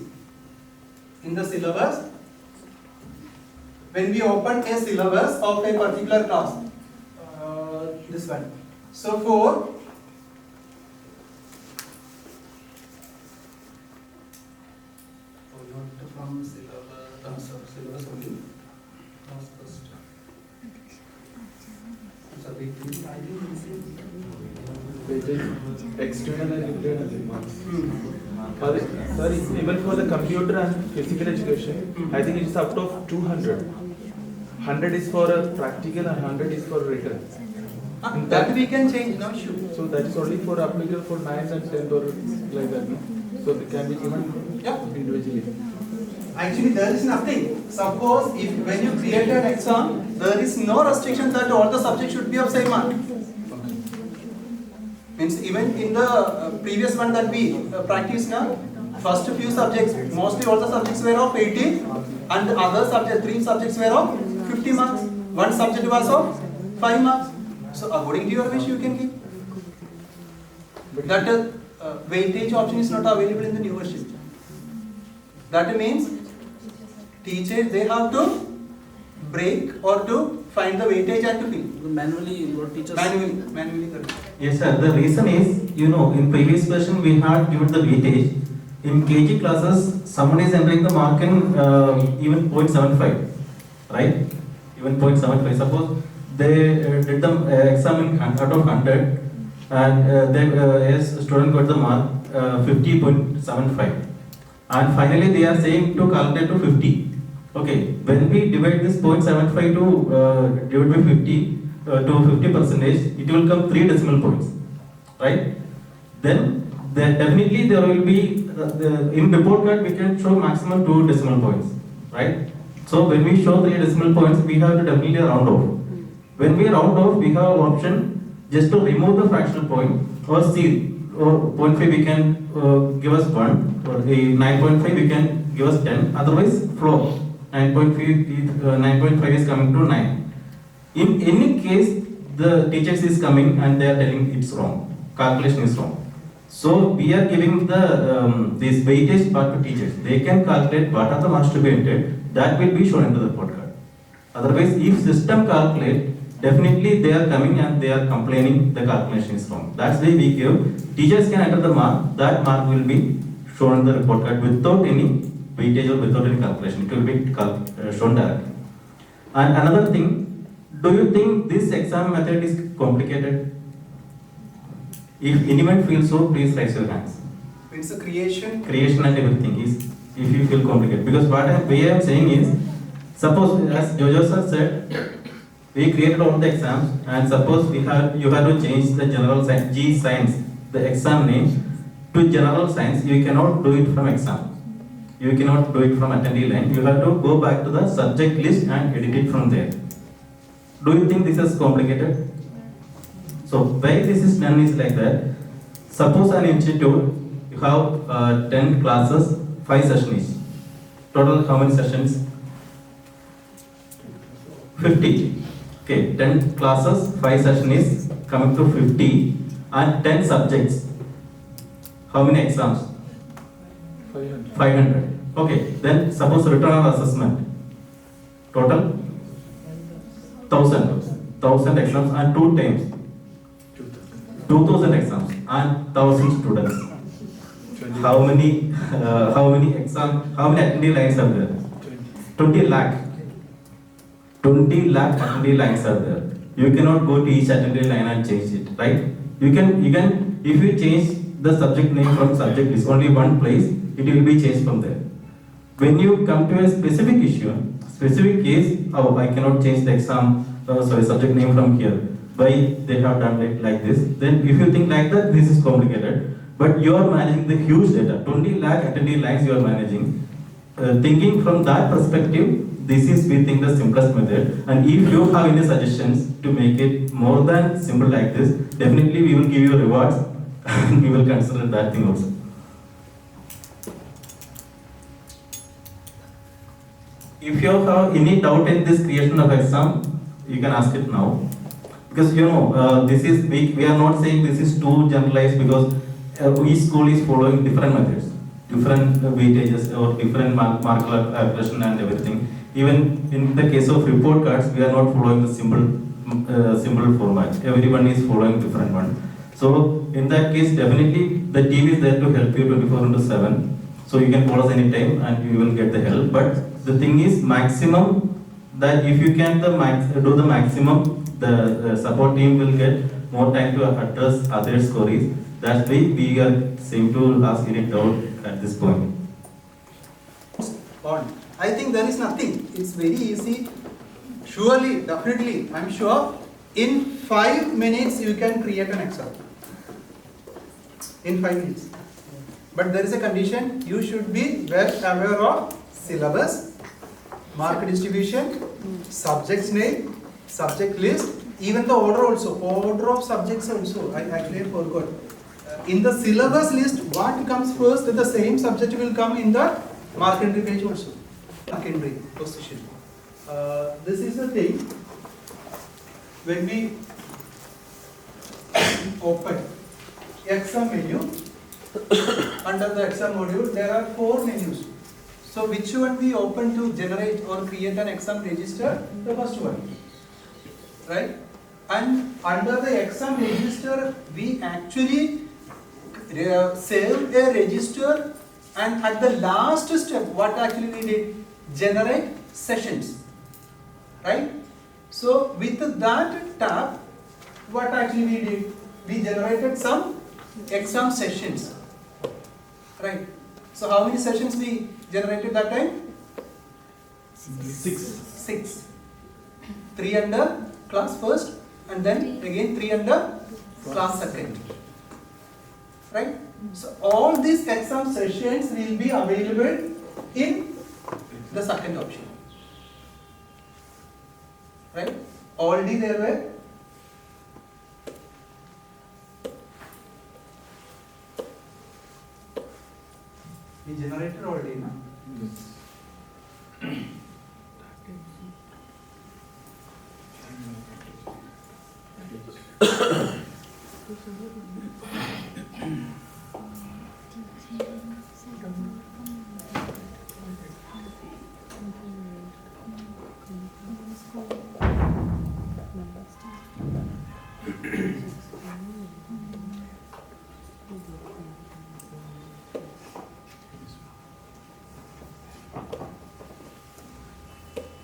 In the syllabus, when we open a syllabus of a particular class, this one. So for from syllabus only. External and internal marks. Sorry, even for the computer and physical education, I think it is up of 200. 100 is for a practical and 100 is for written. That we can change, no issue. So that is only for applicable for 9th and 10th or like that. No? So it can be given individually. Actually, there is nothing. Suppose if when you create an exam, there is no restriction that all the subjects should be of same mark. Means even in the previous one that we practiced now, first few subjects, mostly all the subjects were of 80, and the other subject, 3 subjects were of 50 marks. One subject was of 5 marks. So according to your wish, you can keep. That weightage option is not available in the new version. That means teachers, they have to break or to find the weightage and to fill. Manually, your teachers. Manually correct. Yes, sir. The reason is, in previous version we had given the weightage. In KG classes, someone is entering the mark in even 0.75, right? Even 0.75. Suppose they did the exam in out of 100, and a student got the mark 50.75, and finally they are saying to calculate to 50. Okay, when we divide this 0.75 to divide by 50 to 50%, it will come 3 decimal points, right? Then definitely there will be in report card we can show maximum 2 decimal points, right? So when we show 3 decimal points, we have to definitely round off. When we round off, we have option just to remove the fractional point, or C, or 0.5 we can give us 1, or 9.5 we can give us 10. Otherwise, flow 9.5 is coming to 9. In any case, the teachers is coming and they are telling it's wrong. Calculation is wrong. So we are giving the this weightage part to teachers. They can calculate what are the marks to be entered. That will be shown into the report card. Otherwise, if system calculate, definitely they are coming and they are complaining the calculation is wrong. That's why we give teachers can enter the mark. That mark will be shown in the report card without any weightage or without any calculation. It will be shown directly. And another thing, do you think this exam method is complicated? If anyone feels so, please raise your hands. It's a creation. Creation and everything is, if you feel complicated. Because what I am saying is, suppose as Jojo sir said, we created all the exams, and suppose you have to change the general science, G science, the exam name to general science. You cannot do it from exam. You cannot do it from attendee line. You have to go back to the subject list and edit it from there. Do you think this is complicated? So why this is done is like that. Suppose an institute, you have 10 classes, 5 sessions. Total how many sessions? 50. Okay, 10 classes, 5 sessions coming to 50, and 10 subjects. How many exams? 500. Okay, then suppose return on assessment. Total? 1000 exams and 2 times 2000 exams and 1000 students. How many attendee lines are there? 20 lakh. 20 lakh attendee lines are there. You cannot go to each attendee line and change it, right? You can if you change the subject name from subject is only one place, it will be changed from there. When you come to a specific issue, specific case, oh, I cannot change the subject name from here. Why they have done it like this? Then if you think like that, this is complicated. But you are managing the huge data, 20 lakh attendee lines you are managing. Thinking from that perspective, this is we think the simplest method. And if you have any suggestions to make it more than simple like this, definitely we will give you rewards and we will consider that thing also. If you have any doubt in this creation of exam, you can ask it now. Because this is we are not saying this is too generalized because each school is following different methods, different weightages or different mark calculation and everything. Even in the case of report cards, we are not following the simple format. Everyone is following different one. So in that case, definitely the team is there to help you 24/7. So you can call us anytime and you will get the help. But the thing is maximum that if you can do the maximum, the support team will get more time to address other queries. That's why we are saying to ask any doubt at this point. I think there is nothing. It's very easy. Surely, definitely, I'm sure. In 5 minutes, you can create an Excel. In 5 minutes. But there is a condition. You should be well aware of syllabus, mark distribution, subjects name, subject list, even the order also. Order of subjects also. I actually forgot. In the syllabus list, what comes first, the same subject will come in the mark entry page also. Mark entry position. This is the thing. When we open exam menu, under the exam module, there are 4 menus. So which one we open to generate or create an exam register? The first one. Right? And under the exam register, we actually save a register, and at the last step, what actually we did? Generate sessions. Right? So with that tab, what actually we did? We generated some exam sessions. Right? So how many sessions we generated that time? 6. 3 under class first, and then again 3 under class second. Right? So all these exam sessions will be available in the second option. Right? Already there were we generated already, no?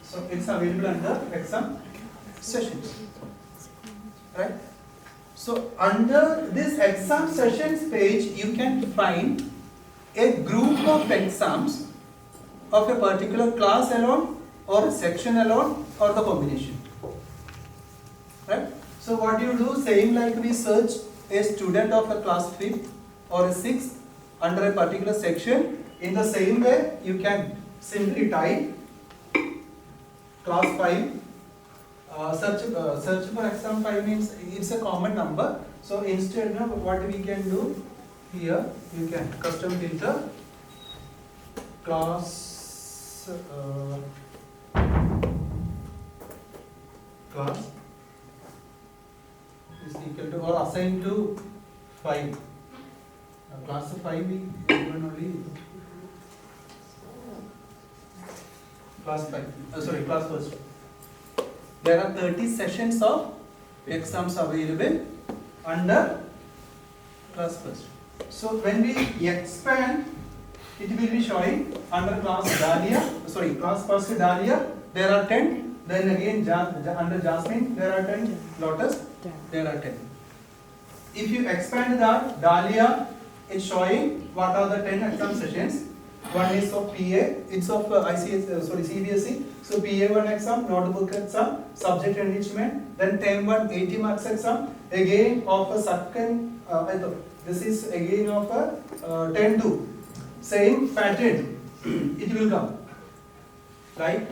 So it's available under exam sessions. Right? So under this exam sessions page, you can find a group of exams of a particular class alone, or a section alone, or the combination. Right? So what you do, same like we search a student of a class 5th or a 6th under a particular section, in the same way you can simply type class 5, search for exam 5 means it's a common number. So instead of what we can do here, you can custom filter class is equal to or assigned to 5. Class 5 we given only class 5. Sorry, class first. there are 30 sessions of exams available under class first. So when we expand, it will be showing under class Dahlia, sorry, class first Dahlia, there are 10. Then again under Jasmine, there are 10. Lotus, there are 10. If you expand that, Dahlia is showing what are the 10 exam sessions. One is of PA, it's of CBSE. So PA1 exam, notebook exam, subject enrichment. Then term 1 80 marks exam. Again of a second, this is again of a 10-2. Same pattern, it will come. Right?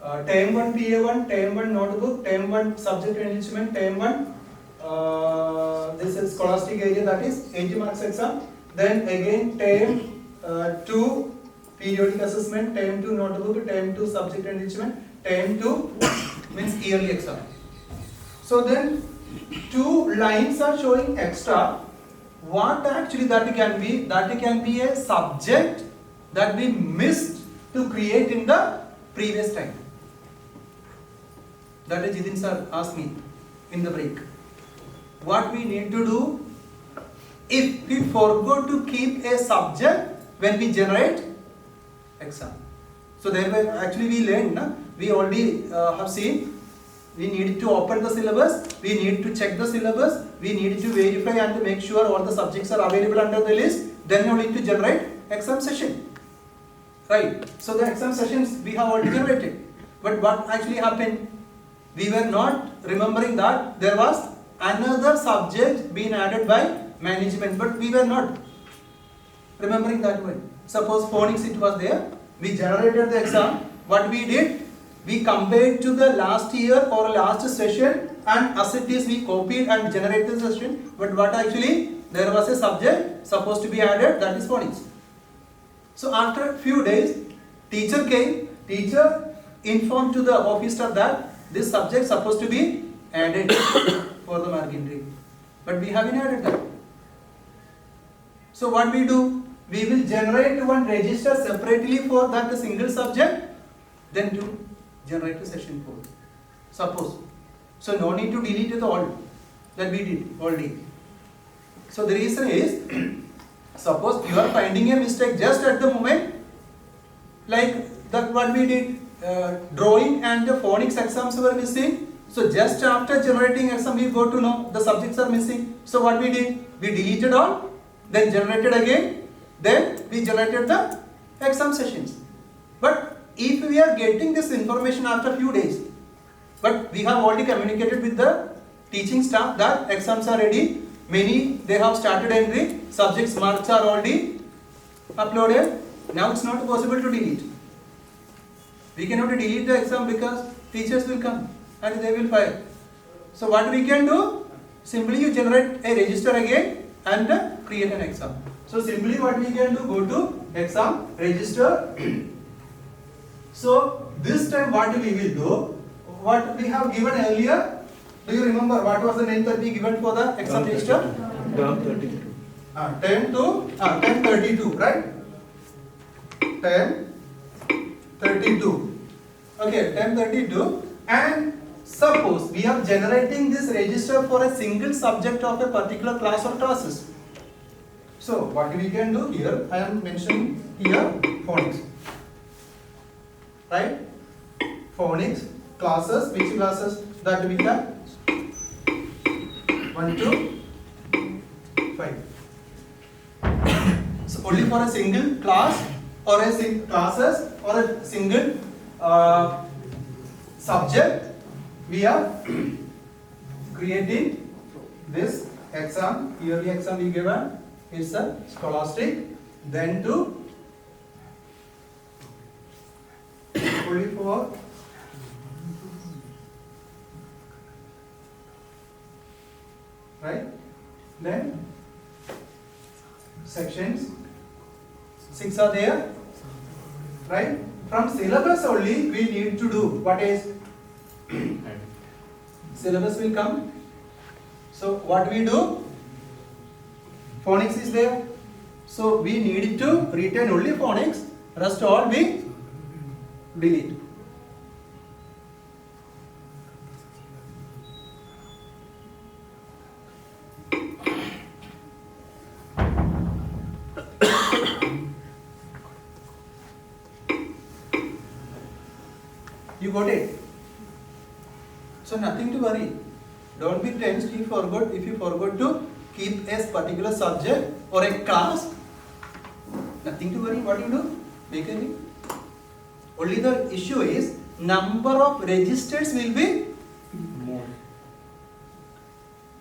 Term 1 PA1, term 1 notebook, term 1 subject enrichment, term 1 this is scholastic area, that is 80 marks exam. Then again term 2 periodic assessment, term 2 notebook, term 2 subject enrichment, term 2 means yearly exam. So then 2 lines are showing extra. What actually that can be? That can be a subject that we missed to create in the previous time. That is Jidin sir asked me in the break. What we need to do, if we forgot to keep a subject when we generate exam. So there were actually we learned, we already have seen, we need to open the syllabus, we need to check the syllabus, we need to verify and to make sure all the subjects are available under the list, then you need to generate exam session. Right? So the exam sessions we have already generated. But what actually happened? We were not remembering that there was another subject being added by management, but we were not remembering that one. Suppose phonics it was there, we generated the exam. What we did, we compared to the last year or last session, and as it is we copied and generated the session. But what actually, there was a subject supposed to be added, that is phonics. So after a few days, teacher came, teacher informed to the officer that this subject supposed to be added for the mark entry. But we haven't added that. So what we do? We will generate one register separately for that single subject, then to generate a session code. Suppose. So no need to delete it all that we did already. So the reason is, suppose you are finding a mistake just at the moment, like that what we did, drawing and the phonics exams were missing. So just after generating exam we got to know the subjects are missing. So what we did, we deleted all, then generated again, then we generated the exam sessions. But if we are getting this information after few days, but we have already communicated with the teaching staff that exams are ready, many they have started entering, subjects marks are already uploaded, now it's not possible to delete. We cannot delete the exam because teachers will come and they will file. So what we can do, simply you generate a register again and create an exam. So simply what we can do, go to exam register. So this time what we will do, what we have given earlier, do you remember what was the name that we given for the exam register? Term 32. 1032, right? 1032. Okay, 1032. And suppose we are generating this register for a single subject of a particular class or classes. So what we can do here, I am mentioning here phonics. Right? Phonics classes, which classes that we have? 1 to 5. So only for a single class or a single classes or a single subject, we are creating this exam, yearly exam we given, it's a scholastic, then to only for right, then sections 6 are there, right? From syllabus only we need to do what is syllabus will come. So what we do, phonics is there, so we need to retain only phonics, rest all we delete. You got it? So nothing to worry. Don't be tensed if you forgot to keep a particular subject or a class. Nothing to worry. What you do? Make a link. Only the issue is number of registers will be More.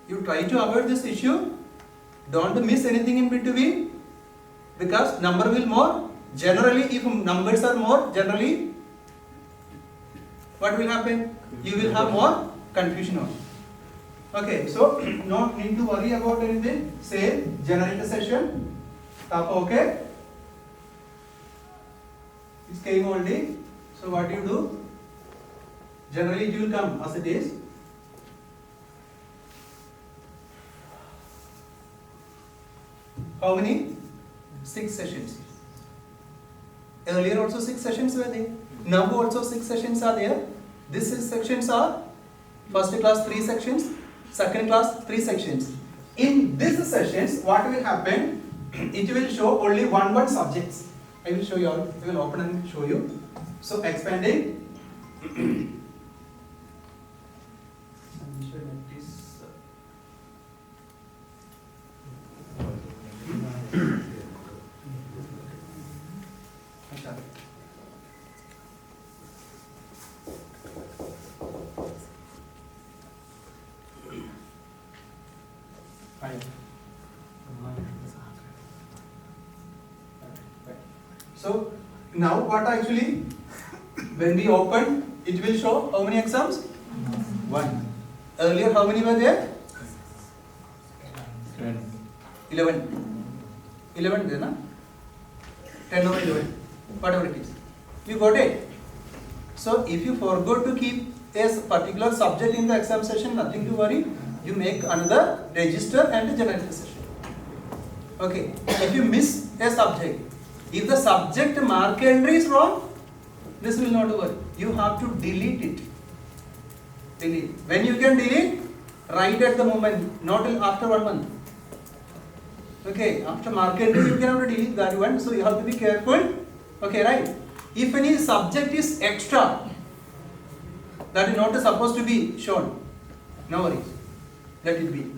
You try to avoid this issue. Don't miss anything in between, because number will more. Generally, if numbers are more, generally, what will happen? You will have more confusion also. Okay, so no need to worry about anything. Say generate a session. Tap OK. It's came only. So what you do? Generally, it will come as it is. How many? 6 sessions. Earlier also 6 sessions were there. Now also 6 sessions are there. These 6 sections are first class 3 sections, second class 3 sections. In these sessions, what will happen? It will show only one subjects. I will show you all. I will open and show you. So expanding. So now what actually, when we open, it will show how many exams? 1. Earlier how many were there? 10. 11. 11 there, na? 10 or 11, whatever it is. You got it? So if you forgot to keep a particular subject in the exam session, nothing to worry. You make another register and generate the session. Okay. If you miss a subject, if the subject mark entry is wrong, this will not work. You have to delete it. Delete. When you can delete, write at the moment, not till after 1 month. Okay, after mark entry you cannot delete that one, so you have to be careful. Okay, right? If any subject is extra, that is not supposed to be shown, no worries. Let it be.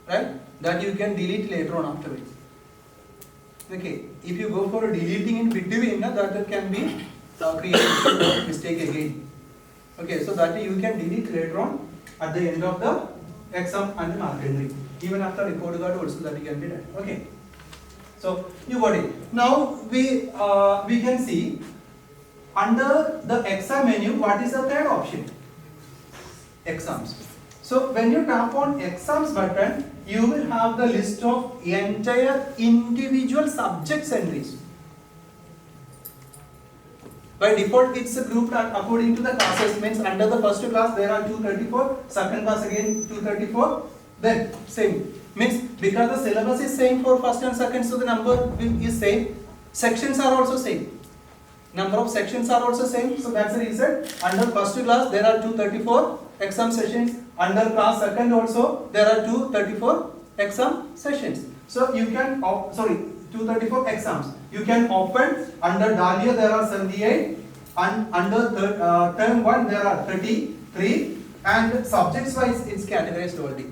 Right? That you can delete later on afterwards. Okay, if you go for deleting in between, that can be created mistake again. Okay, so that you can delete later on at the end of the exam and mark entry. Even after report card also that can be done. Okay, so you got it. Now we can see under the exam menu what is the third option? Exams. So when you tap on exams button, you will have the list of entire individual subjects entries. By default, it's grouped according to the classes. Means under the first class there are 234, second class again 234. Then same. Means because the syllabus is same for first and second, so the number is same. Sections are also same. Number of sections are also same. So that's the reason. Under first class there are 234 exam sessions. Under class second also there are 234 exam sessions. So you can 234 exams. You can open under Dahlia there are 78, and under term 1 there are 33, and subjects wise it's categorized already.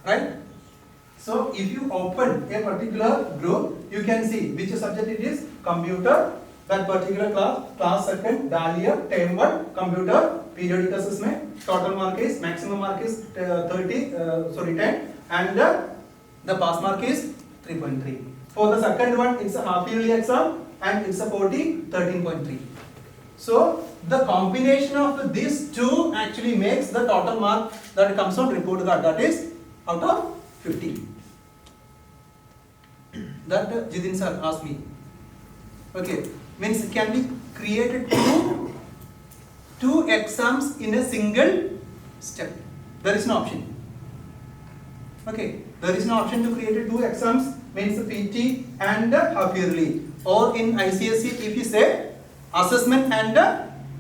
Right? So if you open a particular group, you can see which subject it is. Computer, that particular class second, Dahlia, term 1, computer, periodic assessment, total mark is, maximum mark is 10, and the pass mark is 3.3. For the second one, it's a half yearly exam and it's a 13.3. So the combination of these two actually makes the total mark that comes on report card, that is out of 50. That Jidin sir asked me. Okay, means can be created two exams in a single step. There is no option. Okay, there is no option to create 2 exams, means PT and half yearly, or in ICSE if you say assessment and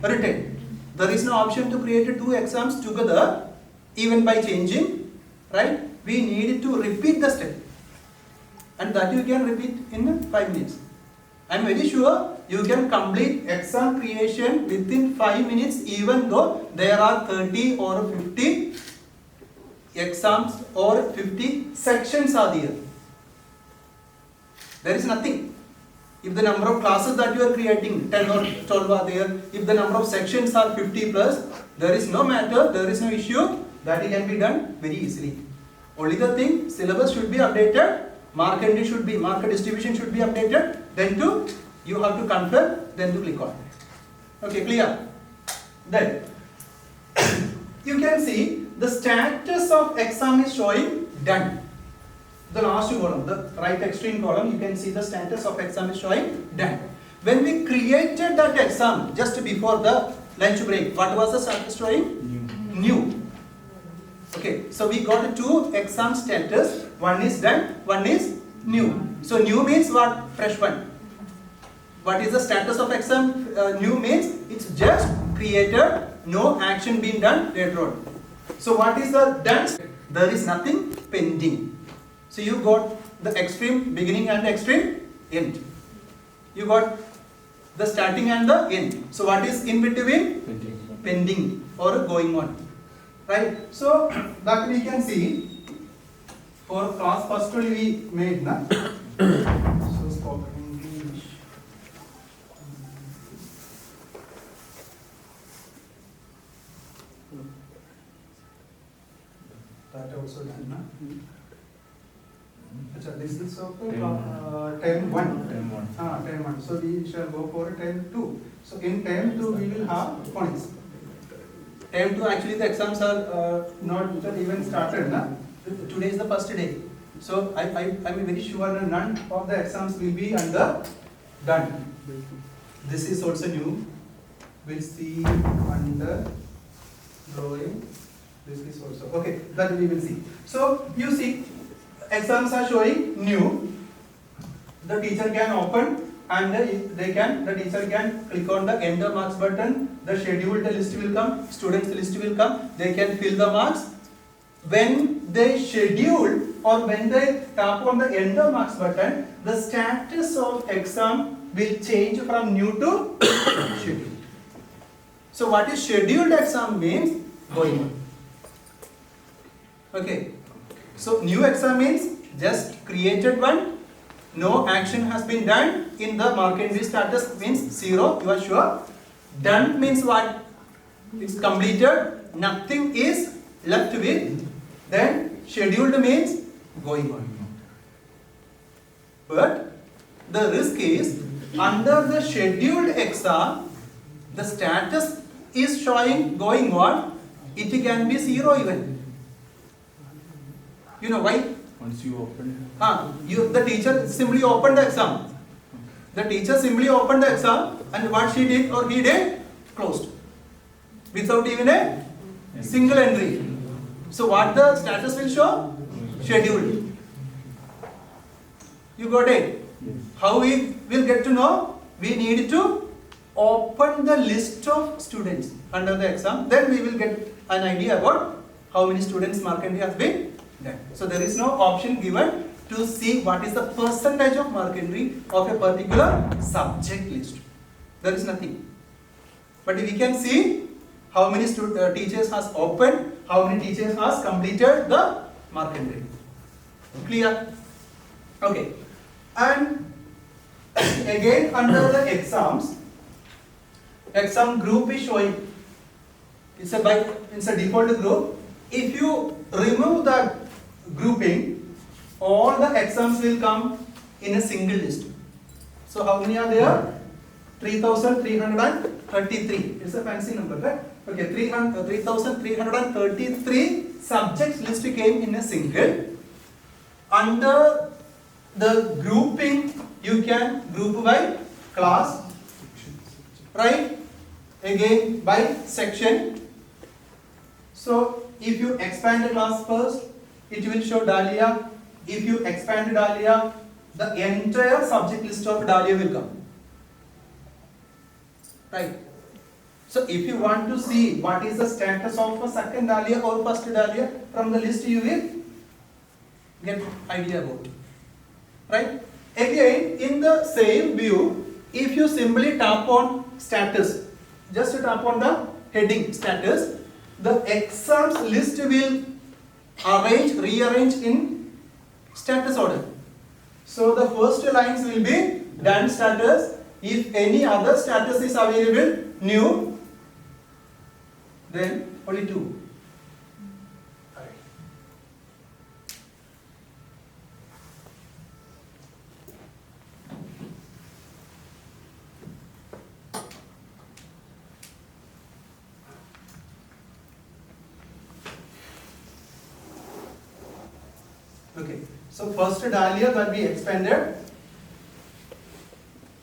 written. There is no option to create 2 exams together, even by changing, right? We need to repeat the step, and that you can repeat in 5 minutes. I am very sure you can complete exam creation within 5 minutes, even though there are 30 or 50 exams or 50 sections are there. There is nothing. If the number of classes that you are creating, 10 or 12 are there, if the number of sections are 50 plus, there is no matter, there is no issue, that it can be done very easily. Only the thing, syllabus should be updated, mark distribution should be updated, then you have to confirm, then to click on it. Okay, clear? Then, you can see the status of exam is showing done. The last column, the right extreme column, you can see the status of exam is showing done. When we created that exam just before the lunch break, what was the status showing? New. Okay, so we got two exam status, one is done, one is new. So new means what? Fresh one. What is the status of exam? New means it's just created, no action being done later on. So what is the done? There is nothing pending. So you got the extreme beginning and extreme end. You got the starting and the end. So what is in between? Pending or going on. Right? So that we can see for class first only we made na. So spoken English. That also done na. This is of 10 1. 10 1. So we shall go for 10 2. So in 10 2 we will have points. 10 2 actually the exams are not even started na. Today is the first day. So I am very sure that none of the exams will be under done. This is also new. We'll see under drawing. This is also okay. That we will see. So you see. Exams are showing new. The teacher can open and the teacher can click on the enter marks button. The scheduled list will come, students list will come. They can fill the marks. When they schedule or when they tap on the enter marks button, the status of exam will change from new to scheduled. So what is scheduled exam means? Going on. Okay. So new exam means just created one, no action has been done. In the mark entry status means 0, you are sure. Done means what? It's completed, nothing is left with. Then scheduled means going on. But the risk is under the scheduled exam, the status is showing going on, it can be 0 even. You know why? Once you open the teacher simply opened the exam. The teacher simply opened the exam and what she did or he did, closed. Without even a single entry. So what the status will show? Scheduled. You got it? Yes. How we will get to know? We need to open the list of students under the exam. Then we will get an idea about how many students mark entry has been. So there is no option given to see what is the percentage of mark entry of a particular subject list. There is nothing. But we can see how many teachers has opened, how many teachers has completed the mark entry. Clear? Okay. And again under the exams, exam group is showing. It's a default group. If you remove that grouping, all the exams will come in a single list. So how many are there? 3,333. It's a fancy number, right? Okay, 3,333 subjects list came in a single. Under the grouping, you can group by class, right? Again by section. So if you expand the class first, it will show Dahlia. If you expand Dahlia, the entire subject list of Dahlia will come. Right? So if you want to see what is the status of a second Dahlia or first Dahlia, from the list you will get idea about it. Right? Again, in the same view, if you simply tap on status, just tap on the heading status, the exams list will rearrange in status order. So the first lines will be done status. If any other status is available, new, then only 2. Okay, so first dahlia that we expanded,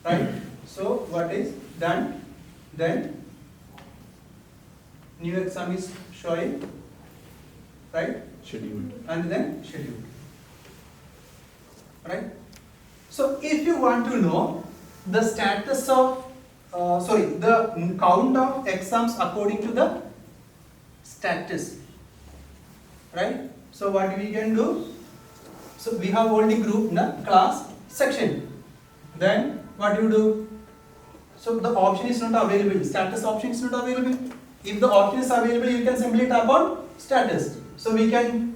right? So what is done? Then new exam is showing, right? Scheduled. And then scheduled, right? So if you want to know the status of, the count of exams according to the status, right? So what we can do? So we have already grouped the class section. Then what do you do? So the option is not available. Status option is not available. If the option is available, you can simply tap on status. So we can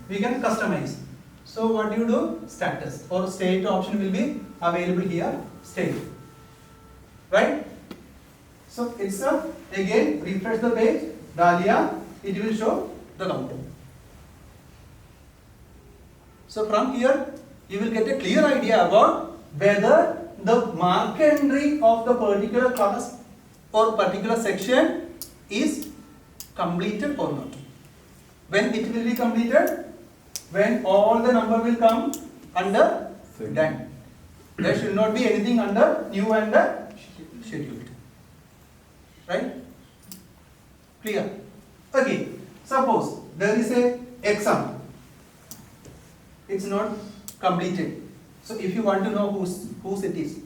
we can customize. So what do you do? Status or state option will be available here. State, right? So it's again refresh the page. Dahlia, it will show the count. So from here, you will get a clear idea about whether the mark entry of the particular class or particular section is completed or not. When it will be completed? When all the number will come under done. There should not be anything under new and scheduled. Right? Clear? Okay. Suppose there is a exam. It's not completed. So if you want to know whose it is,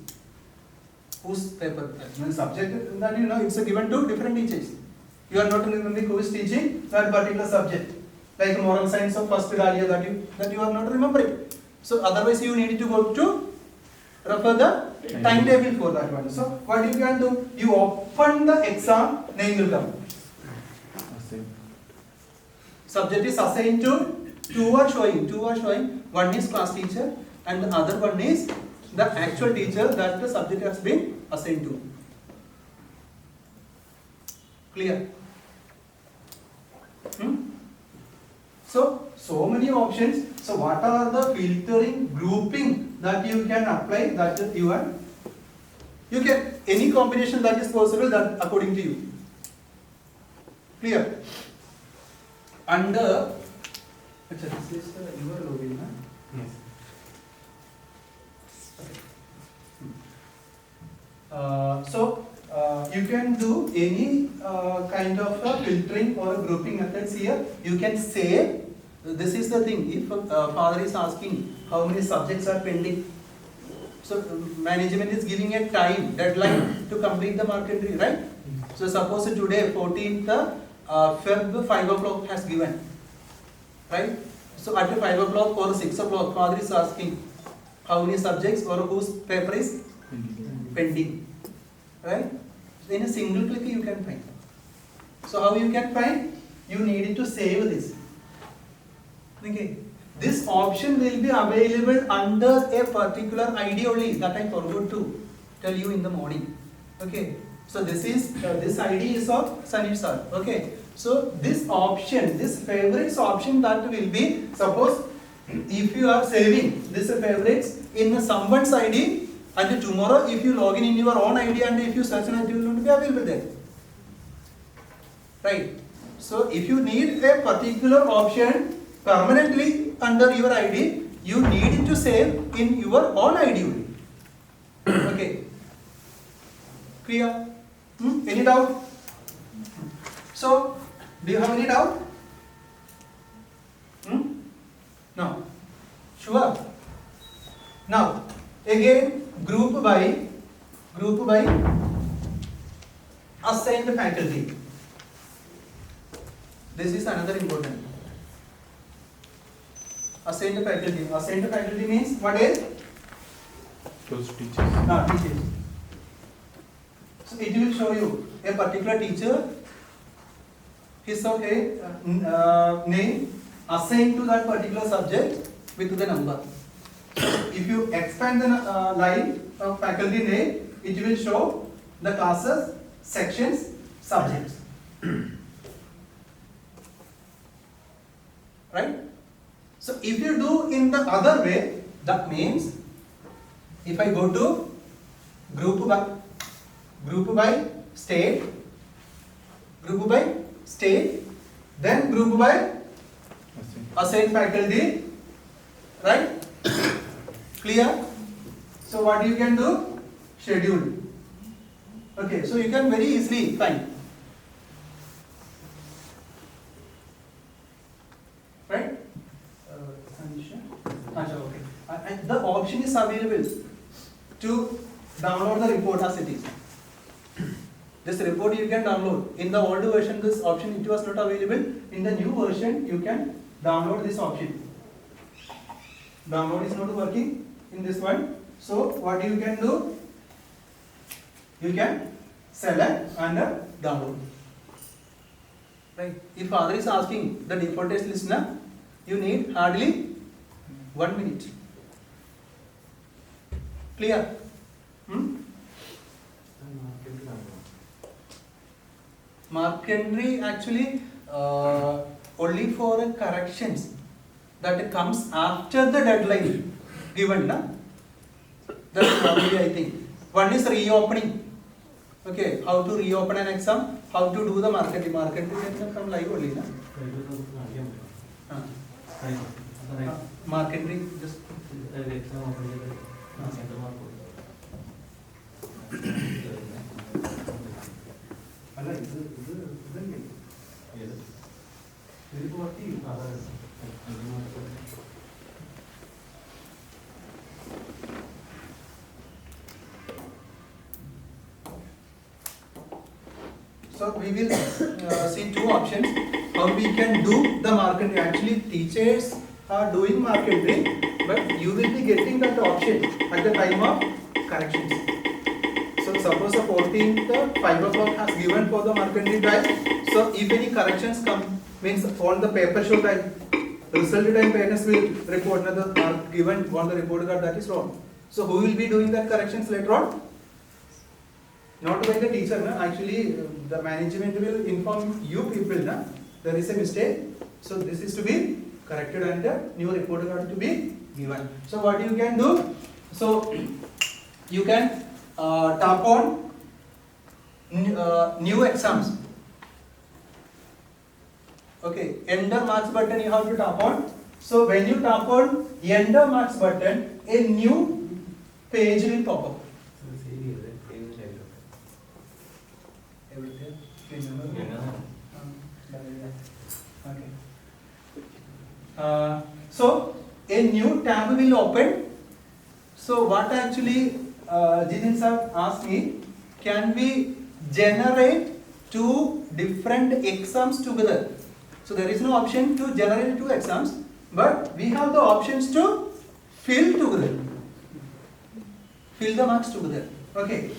whose paper, subject that you know, it's given to different teachers. You are not remembering who is teaching that particular subject, like moral science of first dahlia that you are not remembering. So otherwise you need to go to refer the timetable for that one. So what you can do? You open the exam, name will come. Subject is assigned to. Two are showing. One is class teacher and the other one is the actual teacher that the subject has been assigned to. Clear? So many options. So what are the filtering, grouping that you can apply that you can any combination that is possible that according to you. Clear? Under this is your login, huh? Yes. Okay. You can do any kind of filtering or grouping methods here. You can say, this is the thing, if father is asking how many subjects are pending, so management is giving a time, deadline to complete the mark entry, right? So suppose today 14th Feb 5 o'clock has given, right? So at 5 o'clock or 6 o'clock, father is asking how many subjects or whose paper is pending, right? In a single click you can find. So how you can find? You need to save this. Okay. This option will be available under a particular ID only that I forgot to tell you in the morning. Okay. So this is this ID is of Sanif sir. Okay. So this option, this favorites option that will be, suppose if you are saving this favorites in someone's ID and tomorrow if you log in your own ID and if you search it, it will not be available there. Right. So if you need a particular option permanently under your ID, you need it to save in your own ID only. Okay. Clear? Any doubt? So, do you have any doubt? No. Sure. Now, again, group by assigned faculty. This is another important. Assigned faculty. Assigned faculty means what is? Those teachers. Teachers. So it will show you a particular teacher, his or her name assigned to that particular subject with the number. If you expand the line of faculty name, it will show the classes, sections, subjects. Right? So if you do in the other way, that means if I go to group by state, then group by assigned faculty, right? Clear? So what you can do? Schedule. Okay, so you can very easily find. Right? Okay. And the option is available to download the report as it is. This report you can download. In the old version, this option it was not available. In the new version, you can download this option. Download is not working in this one. So what you can do? You can select and download. Right? If father is asking the default test listener, you need hardly 1 minute. Clear? Mark entry actually only for corrections that comes after the deadline given. Na? That's probably I think. One is reopening. Okay, how to reopen an exam, how to do the marketing. Marketing can come live only. Na? Marketing just. So we will see two options how we can do the marketing. Actually, teachers are doing marketing, but you will be getting that option at the time of corrections. So suppose the 14th 5 o'clock has given for the marketing time. So if any corrections come, means on the paper show time, result time parents will report another mark given on the report card that is wrong. So who will be doing that corrections later on? Not by the teacher, na? Actually the management will inform you people, na? There is a mistake. So this is to be corrected and the new report card to be given. So what you can do? So you can tap on new exams. Okay, enter marks button you have to tap on. So when you tap on enter marks button, a new page will pop up. So a new tab will open. So what actually Jiten sir asked me, can we generate two different exams together? So there is no option to generate two exams, but we have the options to fill together. Fill the marks together. Okay.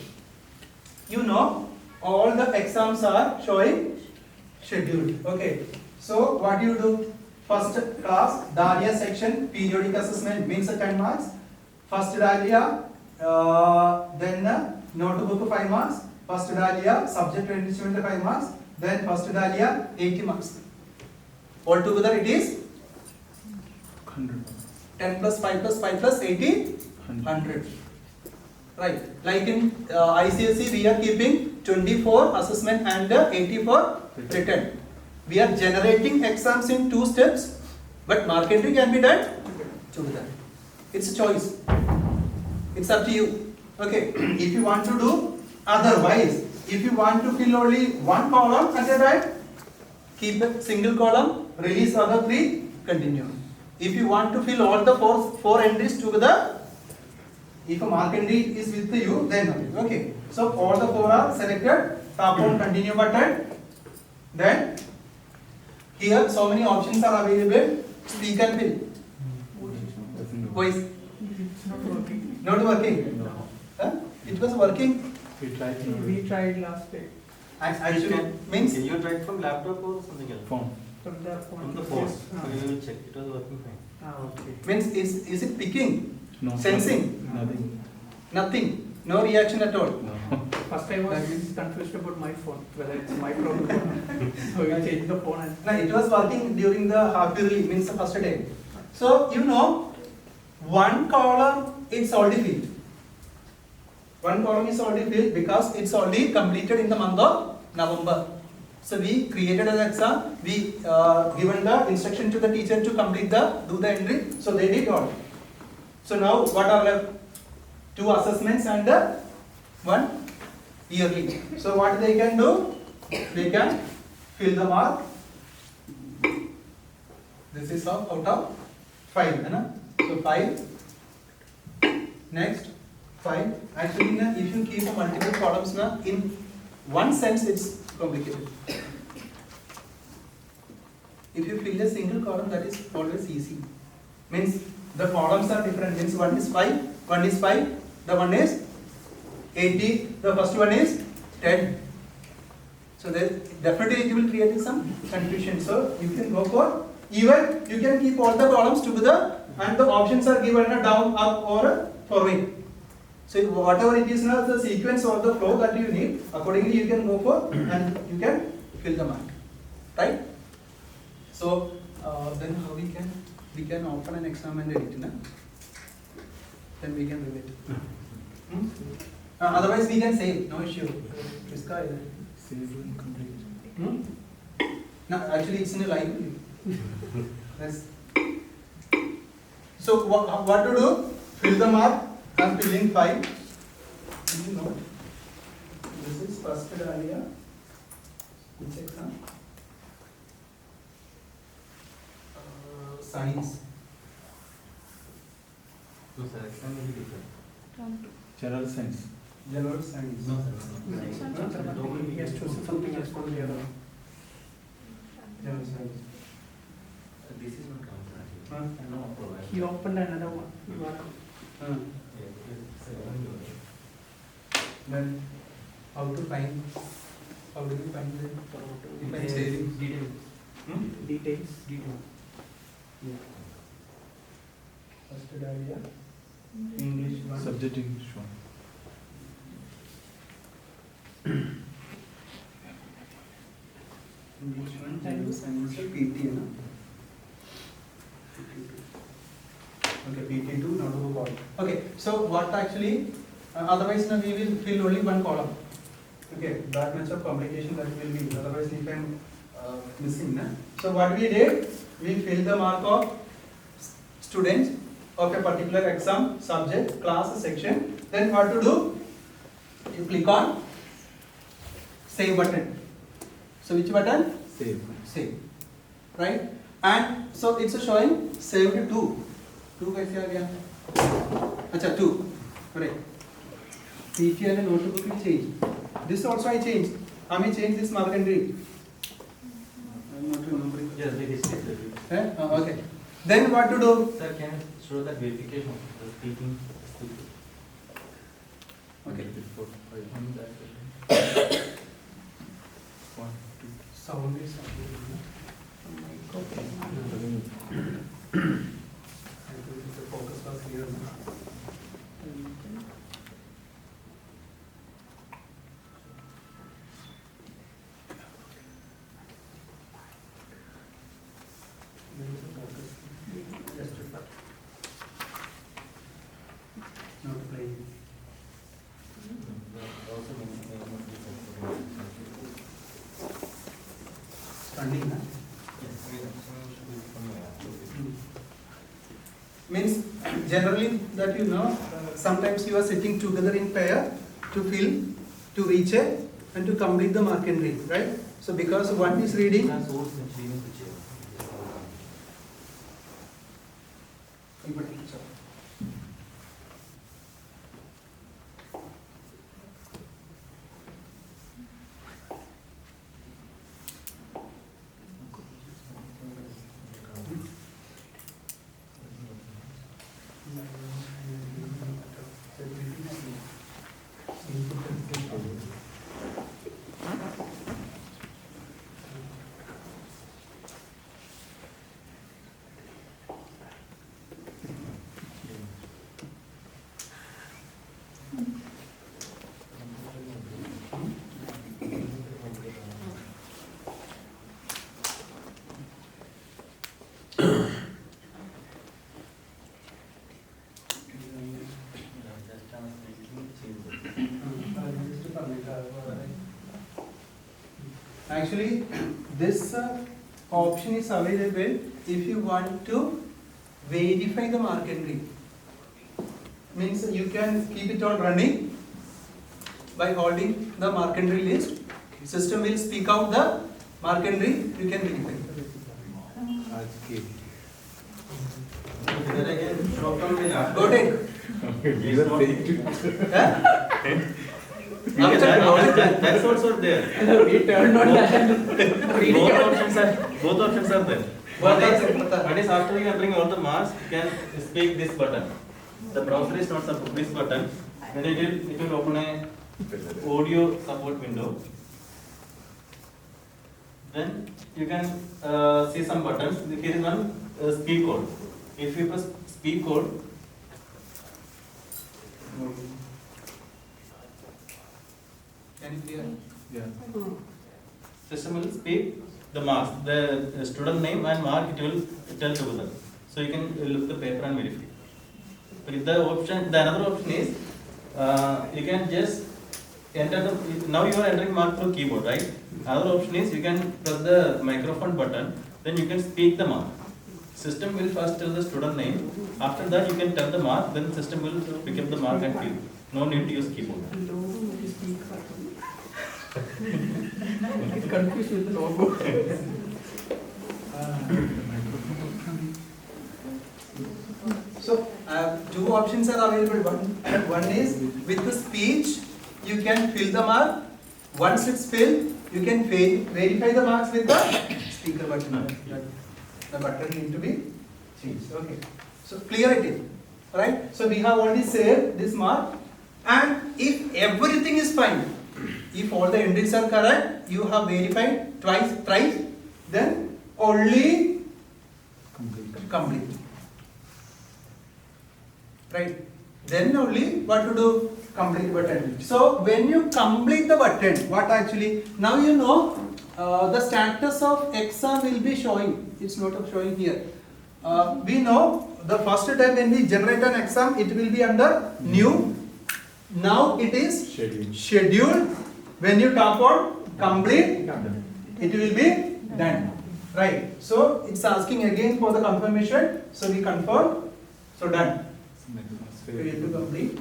You know all the exams are showing scheduled. Okay. So what you do? First class, Dahlia section, periodic assessment means 10 marks. First Dahlia, then notebook 5 marks. First Dahlia, subject enrichment 5 marks. Then first Dahlia, 80 marks. Altogether it is 100. 10 plus 5 plus 5 plus 80, 100. Right. Like in ICSE, we are keeping 24 assessment and 80 for written. We are generating exams in 2 steps, but mark entry can be done together. It's a choice. It's up to you. Okay. If you want to do otherwise, if you want to fill only one column at a time, keep a single column, release other 3, continue. If you want to fill all the four entries together, if a mark entry is with you, then okay. So all the 4 are selected. Tap on continue button. Then here so many options are available. Speak and fill. Voice. Not working. No. Huh? It was working We tried We tried last day Actually, means You tried from laptop or something else? phone. from the phone. From the phone. Yes. So you will check. It was working fine. Okay. means is it picking? No. Sensing? Nothing. Nothing. No reaction at all. No. First I was confused about my phone, whether it's my problem or not. So we changed the phone and. No, it was working during the half yearly, means the first day. So you know, one column it's already filled. One column is already filled because it's already completed in the month of November. So we created an exam. We given the instruction to the teacher to complete do the entry. So they did all. So now what are left? 2 assessments and 1 yearly. So what they can do? They can fill the mark. This is out of 5. So 5. Next 5. Actually, if you keep multiple columns, in one sense it's complicated. If you fill a single column, that is always easy. Means the columns are different. Means one is 5, one is 5, the one is 80, the first one is 10. So there definitely it will create some confusion. So you can go for, even you can keep all the columns together and the options are given a down, up or forward. So whatever it is now, the sequence or the flow that you need, accordingly you can go for and you can fill the mark. Right? So then how we can open an exam and edit, then we can review it. Otherwise we can save, no issue. Save and complete. No, actually it's in a library. Yes. So what to do? Fill the mark. I'm filling 5. Did you know? This is first area. Which exam? Science. No, sir. Exam will be different. General science. General science. No, sir. He has chosen something else from the other one. General science. This is not counted. Huh? No, provide. He opened another one. Then how to find? How do you find the if I'm saving? Details. Yeah. First area. English one. Subject English one. English one. General science. PT, no? Okay, PT2, not to call. Okay, so what actually, otherwise we will fill only one column. Okay, that much of complication that will be, otherwise if I'm missing. So what we did, we fill the mark of students of a particular exam, subject, class, section. Then what to do? You click on save button. So which button? Save. Save. Right? And so it's showing saved 2. 2 कैसे आ गया? अच्छा 2. Correct. PT and notebook will change. This also I changed. I may change this mark and read. I'm not remembering. Yes, it is different. Okay. Then what to do? Sir, can you show that verification of the speaking? Okay. 4, 5. 1, 2. Sound is the focus was here. Just to not playing. Standing, huh? Means generally that you know, sometimes you are sitting together in pair to fill, to reach a, and to complete the mark and read, right? So because one is reading. Actually, this option is available if you want to verify the mark entry. Means you can keep it on running by holding the mark entry list. System will speak out the mark entry, you can verify. Then again, show from the last. Go take. You are paying to. That's also there. We turned on that. Both options are there. One is after you entering all the marks, you can speak this button. The browser is not support this button. Then it will open a audio support window. Then you can see some buttons. Here is one speak code. If you press speak code, Can you hear? Yeah. system will speak the marks, the student name and mark it will tell together. So you can look the paper and verify. But the another option is you can just enter the, now you are entering mark through keyboard, right? Another option is you can press the microphone button, then you can speak the mark. System will first tell the student name, after that you can tell the mark, then system will pick up the mark and fill. No need to use keyboard. It's confused with the logo. So, two options are available. One is with the speech, you can fill the mark. Once it's filled, you can verify the marks with the speaker button. The button need to be changed. Okay. So, clear it is. Right? So, we have already saved this mark. And if everything is fine, if all the entries are correct, you have verified thrice, then only complete. Right? Then only what to do? Complete button. So when you complete the button, what actually, now you know the status of exam will be showing. It's not showing here. We know the first time when we generate an exam, it will be under new. Now it is scheduled. When you tap on complete, it will be done. Right. So it's asking again for the confirmation. So we confirm. So done. We have to complete.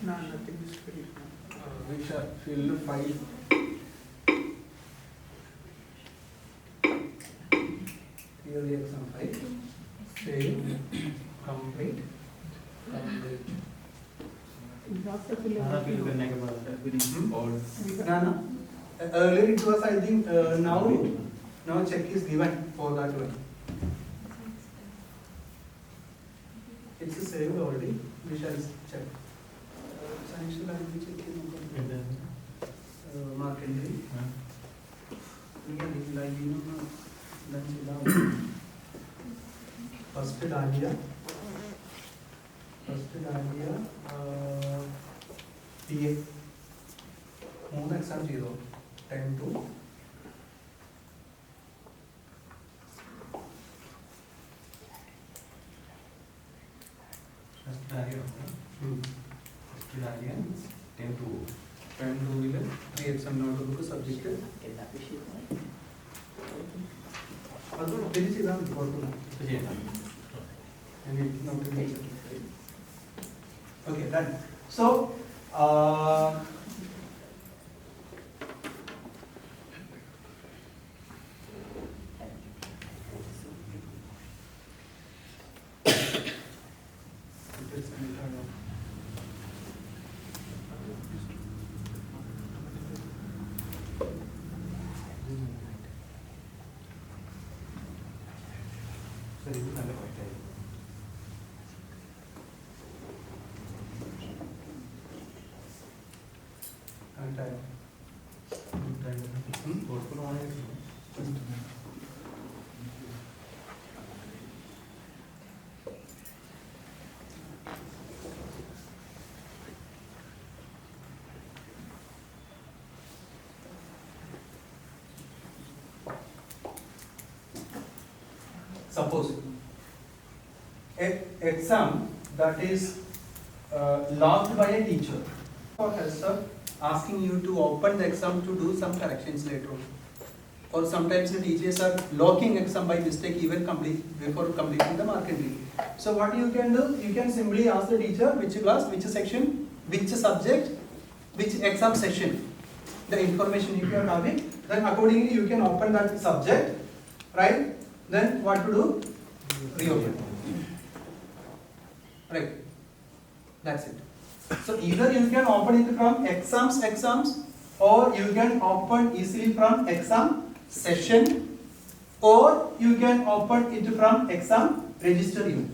No, nothing is finished. We shall fill the file. Here the exam file. Save. Complete. No. Earlier it was, I think, now check is given for that one. It's saved already. We shall check. Financial language mark entry. First idea. PA. Moon exam 0. 10 to. Create some notebook subject. Okay, done. So, suppose exam that is logged by a teacher or has a asking you to open the exam to do some corrections later on. Or sometimes the teachers are locking exam by mistake even before completing the mark entry. So what you can do, you can simply ask the teacher which class, which section, which subject, which exam session, the information if you are having, then accordingly you can open that subject, right? Then what to do? Reopen. Right. That's it. So either you can open it from exams, or you can open easily from exam session, or you can open it from exam register unit.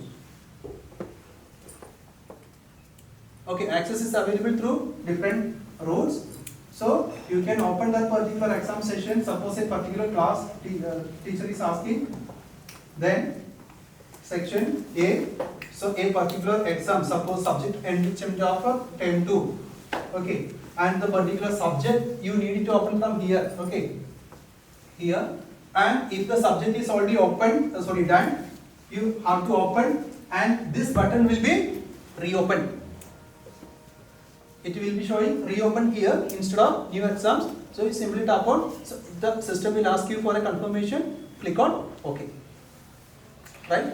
Okay, access is available through different routes. So you can open that particular exam session. Suppose a particular class teacher is asking, then section A. So a particular exam, suppose subject enrichment of term 2. Okay, and the particular subject you need to open from here. Okay, here. And if the subject is already open, done, you have to open, and this button will be reopen. It will be showing reopen here instead of new exams. So you simply tap on. So the system will ask you for a confirmation. Click on OK. Right?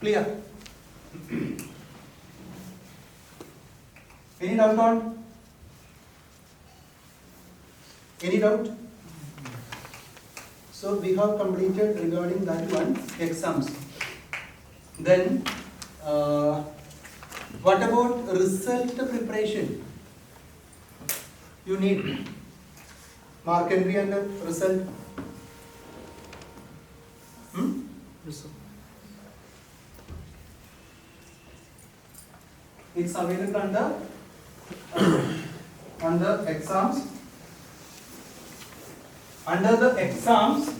Clear? Any doubt on? Any doubt? So we have completed regarding that one, exams. Then what about result preparation? You need mark entry and result. It's available under exams. Under the exams,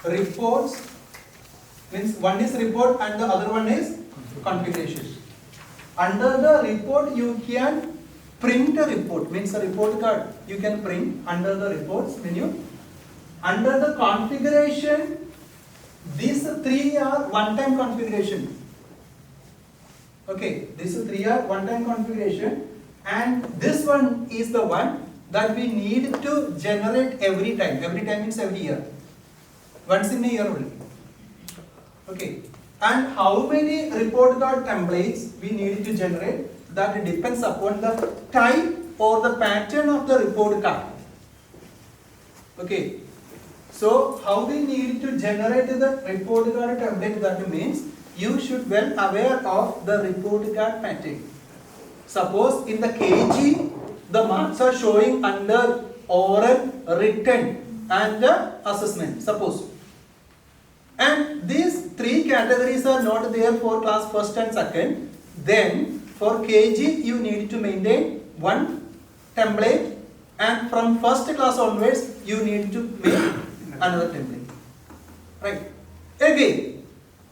reports, means one is report and the other one is configuration. Under the report you can print a report, means a report card you can print under the reports menu. Under the configuration, these three are one-time configuration. Okay, these three are one-time configuration, and this one is the one that we need to generate every time. Every time means every year. Once in a year only. Okay. And how many report card templates we need to generate, that depends upon the type or the pattern of the report card. Okay. So how we need to generate the report card template, that means you should well aware of the report card pattern. Suppose in the KG, the marks are showing under oral, written and assessment, suppose. And these three categories are not there for class 1st and 2nd. Then for KG you need to maintain one template, and from 1st class onwards you need to make another template. Right. Again,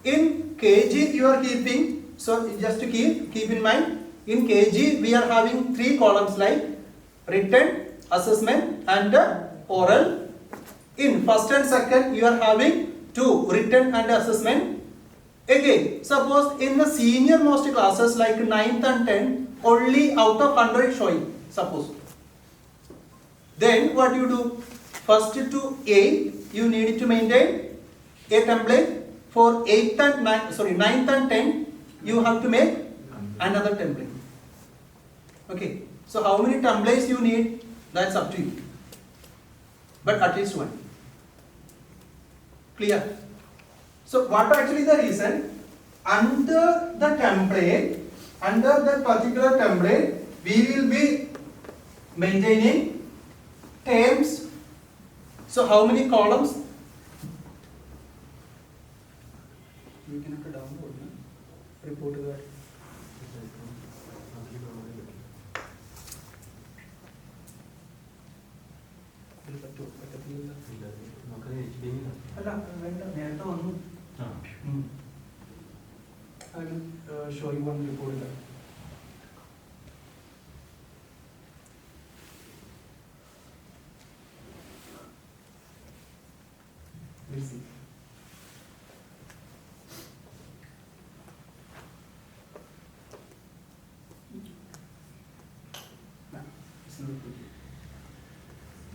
in KG you are keeping, so just to keep in mind, in KG we are having 3 columns like written, assessment and oral. In 1st and 2nd you are having 2, written and assessment. Again, suppose in the senior most classes like 9th and 10th, only out of 100 showing, suppose. Then what you do? 1st to 8th you need to maintain a template. For 9th and 10th you have to make another template. Okay, so how many templates you need, that's up to you, but at least one. Clear? So what actually the reason? Under the template, under that particular template, we will be maintaining terms. So how many columns? You can download report that. I will show you one report. Let's see.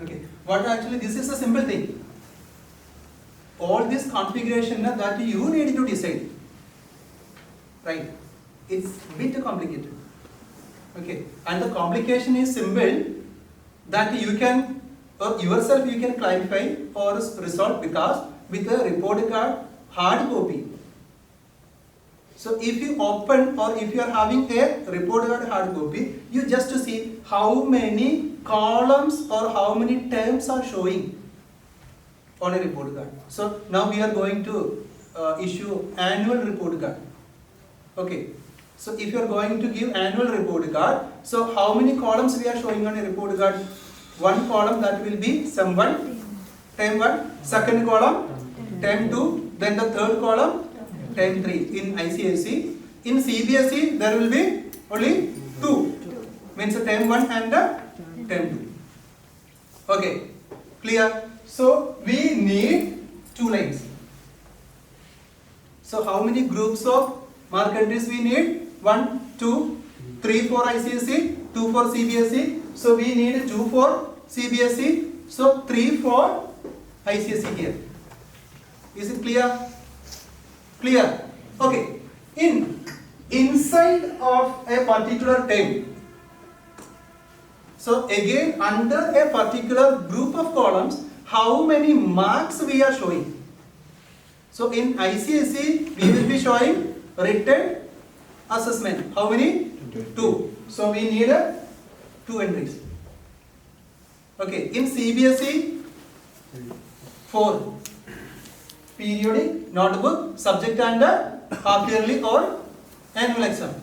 Okay, what actually, this is a simple thing. All this configuration that you need to decide, right? It's a bit complicated. Okay, and the complication is simple that you can yourself you can clarify or resolve, because with a report card hard copy. So if you open or if you are having a report card hard copy, you just see how many columns or how many terms are showing on a report card. So now we are going to issue annual report card. Okay. So if you are going to give annual report card, so how many columns we are showing on a report card? One column, that will be sum 1, term 1, second column, term 2, then the third column, term 3 in ICSE. In CBSE, there will be only 2, means term 1 and term 2. Okay, clear? So we need 2 lines. So how many groups of mark entries we need? 1, 2, 3 for ICSE, 2 for CBSE. So we need 2 for CBSE. So 3 for ICSE here. Is it clear? Clear? Okay. Inside of a particular term. So again, under a particular group of columns, how many marks we are showing? So in ICSE, we will be showing written assessment. How many? 2. So we need 2 entries. Okay. In CBSE, 4. Periodic, notebook, subject and half yearly or annual exam.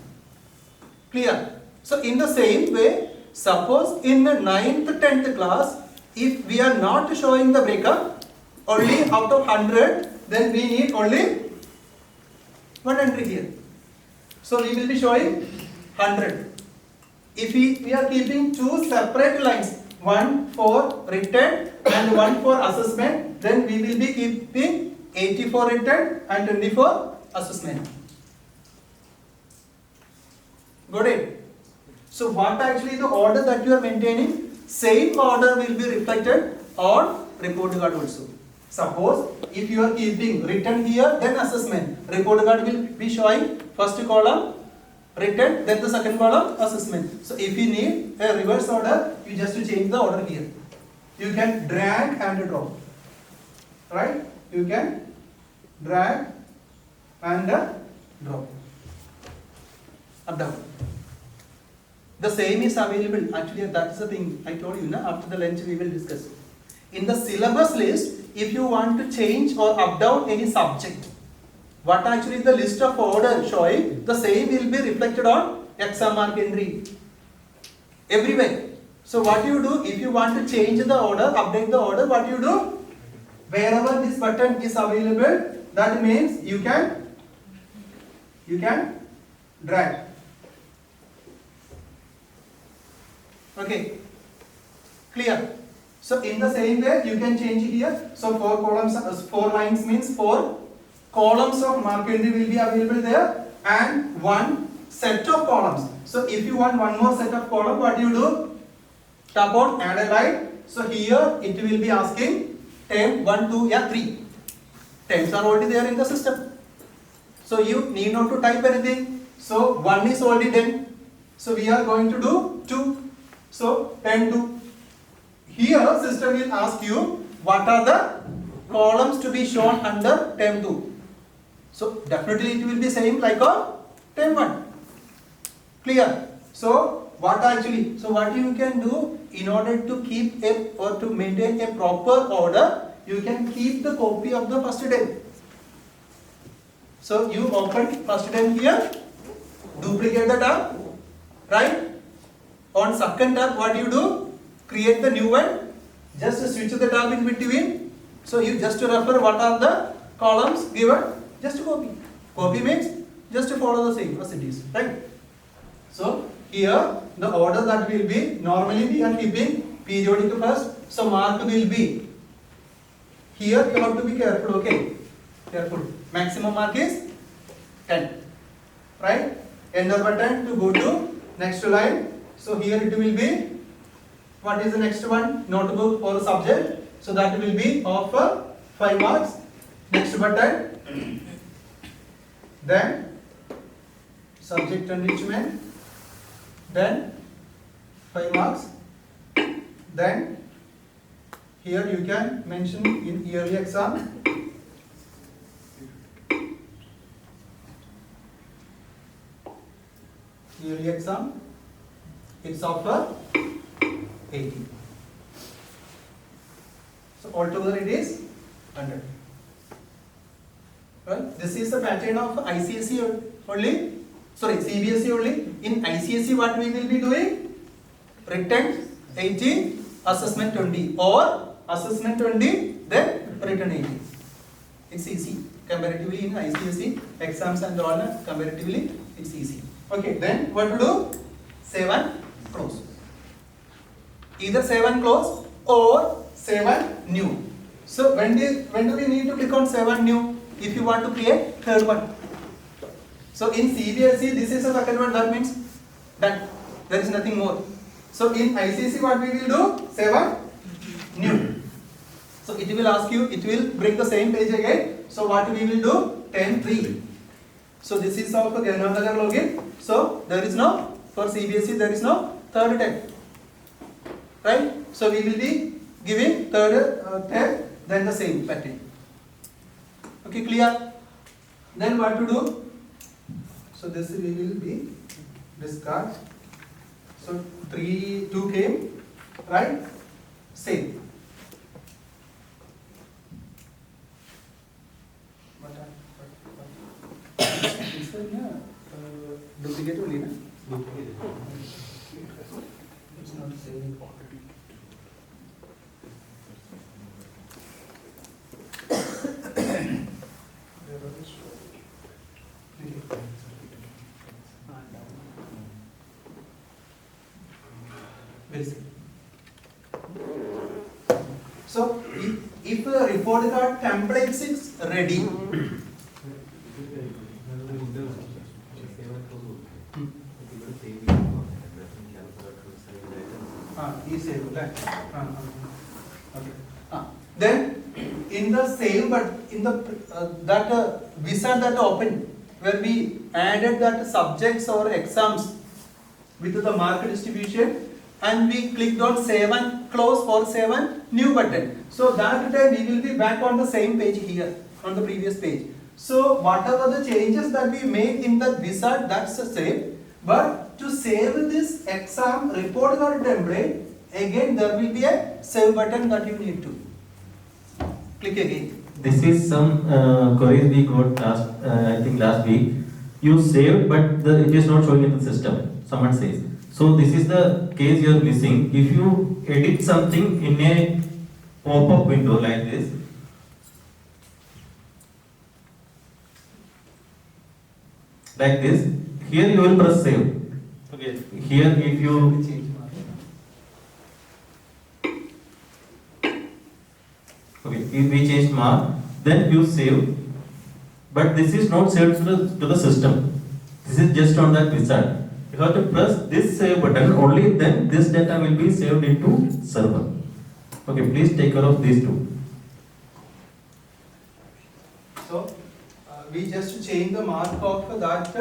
Clear? So in the same way, suppose in the 9th, 10th class, if we are not showing the breakup, only out of 100, then we need only 1 entry here. So we will be showing 100. If we are keeping 2 separate lines, 1 for written and 1 for assessment, then we will be keeping 80 for written and 20 for assessment. Got it? So what actually the order that you are maintaining? Same order will be reflected on report card also. Suppose if you are keeping written here, then assessment. Report card will be showing first column written, then the second column assessment. So if you need a reverse order, you just change the order here. You can drag and drop. Right? You can drag and drop. Up down. The same is available. Actually, that's the thing I told you. Na? After the lunch, we will discuss. In the syllabus list, if you want to change or up down any subject, what actually the list of order showing, the same will be reflected on exam mark entry everywhere. So what you do, if you want to change the order, update the order, what you do? Wherever this button is available, that means you can drag. Okay, clear? So in the same way, you can change here. So 4 columns, 4 lines means 4 columns of mark entry will be available there, and 1 set of columns. So if you want one more set of column, what you do? Tap on add a line. So here it will be asking term 1, 2, 3. Terms are already there in the system. So you need not to type anything. So 1 is already done. So we are going to do 2. So term 2. Here system will ask you what are the columns to be shown under term 2. So definitely it will be same like a term 1. Clear? So what you can do in order to keep or to maintain a proper order, you can keep the copy of the first term. So you open first term here, duplicate the tab, right? On second tab, what you do? Create the new one, just switch the tab in between. So you just refer what are the columns given, just copy. Copy means just follow the same as it is, right? So here the order that will be, normally we are keeping periodic first, so mark will be, here you have to be careful, okay? Careful. Maximum mark is 10, right? Enter button to go to next line. So here it will be what is the next one? Notebook or subject. So that will be of 5 marks. Next button. Then subject enrichment. Then 5 marks. Then here you can mention in yearly exam. Yearly exam. It's of 80. So altogether it is 100. Right? This is the pattern of ICSE only. Sorry, CBSE only. In ICSE, what we will be doing? Written 80, assessment 20, or assessment 20, then written 80. It's easy. Comparatively in ICSE exams and all, comparatively it's easy. Okay, then what to do? Save and close. Either save and close or save and new. So when do we need to click on save and new? If you want to create third one. So in CBSE, this is the second one, that means done. There is nothing more. So in ICSE, what we will do? Save and new. So it will ask you, it will bring the same page again. So what we will do? 10.3. So this is of Ganadhagar login. So there is no, for CBSE there is no third tag. Right? So we will be giving third tag, then the same pattern. Okay, clear? Then what to do? So this we will be discard. So 2 came, right? Same. Duplicate only, na? It's not same. Very simple. So, if the report card templates is ready, then in the save, but in the that wizard that opened where we added that subjects or exams with the mark distribution, and we clicked on save and close for save and new button. So that time we will be back on the same page here on the previous page. So whatever the changes that we made in that wizard, that's the same. But to save this exam report card template, again there will be a save button that you need to click again. This is some queries we got last, I think last week. You saved, but it is not showing in the system. Someone says. So this is the case you are missing. If you edit something in a pop-up window like this, here you will press save. Okay. Here if you if we change mark, then you save. But this is not saved to the system. This is just on that wizard. You have to press this save button, only then this data will be saved into server. Okay, please take care of these two. So we just change the mark of that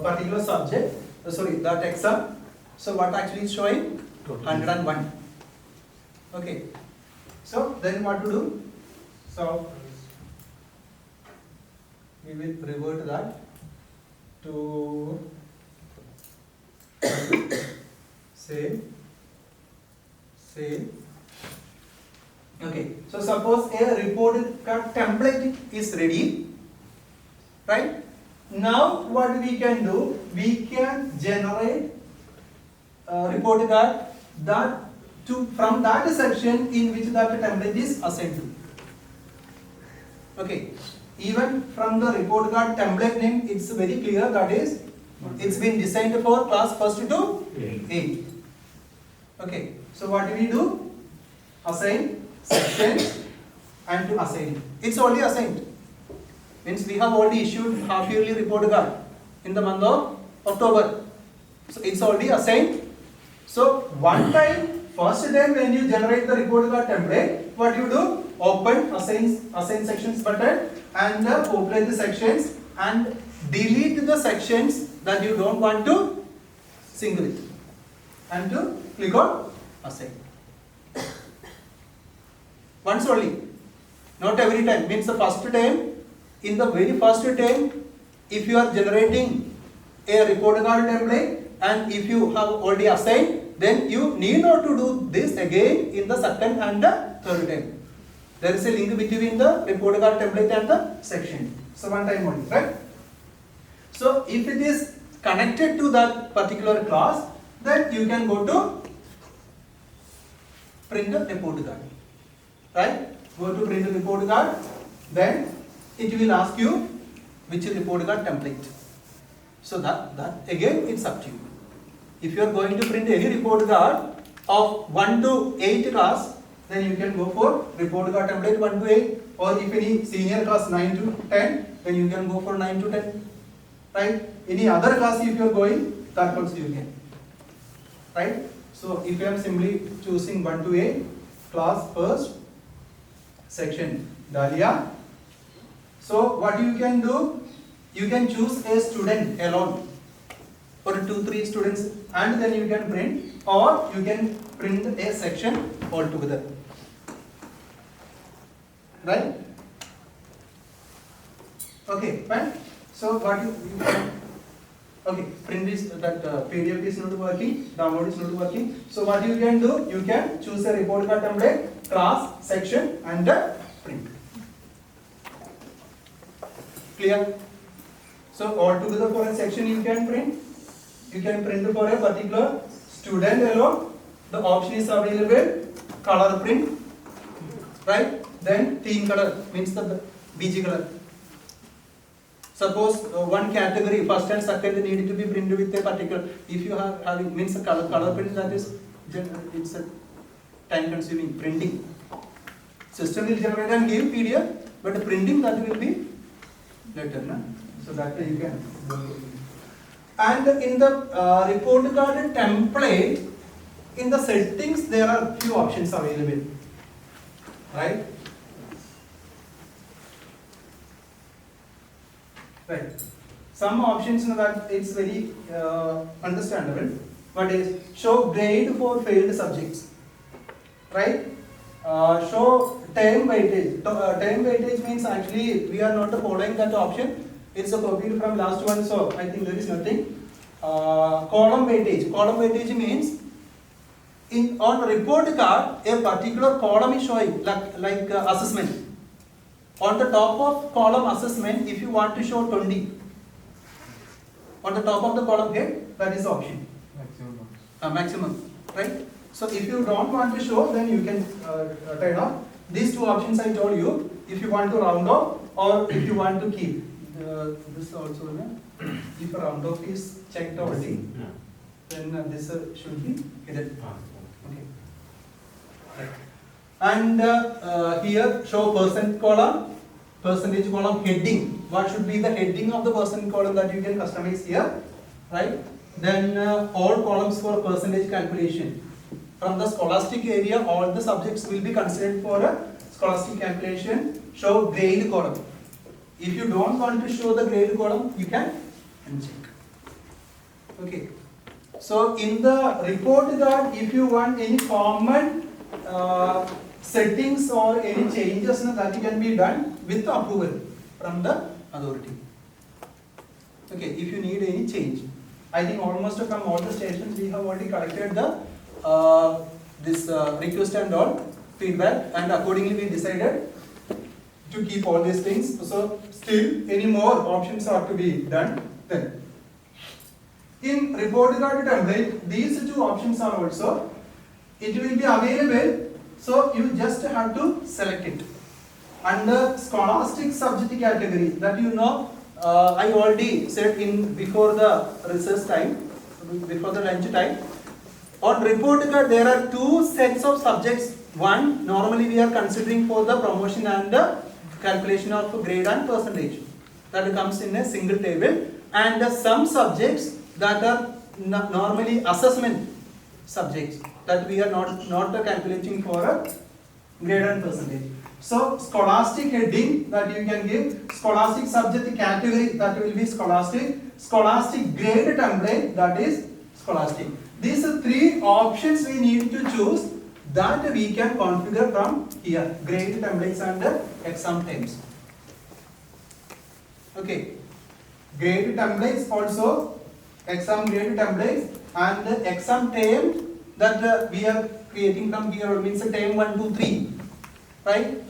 particular subject, that exam. So what actually is showing? 101. Okay. So then what to do? So we will revert that to save. Okay. So suppose a report card template is ready, right? Now what we can do? We can generate a report card from that section in which that template is assigned to. Okay. Even from the report card template name, it's very clear that is, it's been designed for class 1st to 8. Okay. So what do we do? Assign sections and to assign. It's already assigned. Means we have already issued half yearly report card in the month of October. So it's already assigned. So one time first time when you generate the report card template, what you do? Open assign sections button and populate the sections and delete the sections that you don't want to sync with, and to click on assign. Once only, not every time. Means the first time, in the very first time, if you are generating a report card template and if you have already assigned, then you need not to do this again in the second and the third time. There is a link between the report card template and the section. So one time only, right? So if it is connected to that particular class, then you can go to print the report card. Right? Go to print the report card, then it will ask you which report card template. So that again it's up to you. If you are going to print any report card of 1 to 8 class, then you can go for report card template 1 to 8, or if any senior class 9 to 10, then you can go for 9 to 10. Right? Any other class if you are going, that also you can. Right? So if you are simply choosing 1 to 8, class first, section Dahlia. So what you can do, you can choose a student alone, or 2-3 students, and then you can print, or you can print a section altogether. Right? Okay, fine. So what you can, okay, print is that PDF is not working, download is not working. So what you can do, you can choose a report card template, class, section, and print. Clear? So altogether for a section you can print for a particular student alone. The option is available, color print, right? Then theme color means the BG color. Suppose one category, first and second, need to be printed with a particular. If you have means a color print, that is it's a time consuming printing. System will generate and give PDF, but the printing that will be later, na? So that way you can do. And in the report card template, in the settings there are few options available, right? Right. Some options that it's very understandable. What is show grade for failed subjects, right? Show time weightage. Time weightage means actually we are not following that option. It's a copied from last one, so I think there is nothing. Column weightage. Column weightage means on report card a particular column is showing like assessment. On the top of column assessment, if you want to show 20, on the top of the column head, that is the option. Maximum, right? So if you don't want to show, then you can turn off. These two options I told you. If you want to round off, or if you want to keep. This also, if round off is checked already, then this should be hidden. Okay. And here show percentage column heading. What should be the heading of the percent column that you can customize here, right? Then all columns for percentage calculation. From the scholastic area, all the subjects will be considered for a scholastic calculation. Show grade column. If you don't want to show the grade column, you can uncheck. Okay. So in the report card, if you want any common settings or any changes that can be done with approval from the authority. Okay, if you need any change. I think almost from all the stations we have already collected the this request and all feedback, and accordingly we decided to keep all these things. So still any more options are to be done then. In report card template, these two options are also, it will be available, so you just have to select it. Under scholastic subject category, that you know, I already said in before the recess time, before the lunch time. On report card there are two sets of subjects. One, normally we are considering for the promotion and the calculation of grade and percentage. That comes in a single table. And some subjects that are normally assessment subjects. that we are not calculating for a grade and percentage. So scholastic heading that you can give, scholastic subject category that will be scholastic, scholastic grade template that is scholastic. These are three options we need to choose that we can configure from here, grade templates and exam times. Okay, grade templates also, exam grade templates and the exam terms that we are creating from here means term 1, 2, 3, right?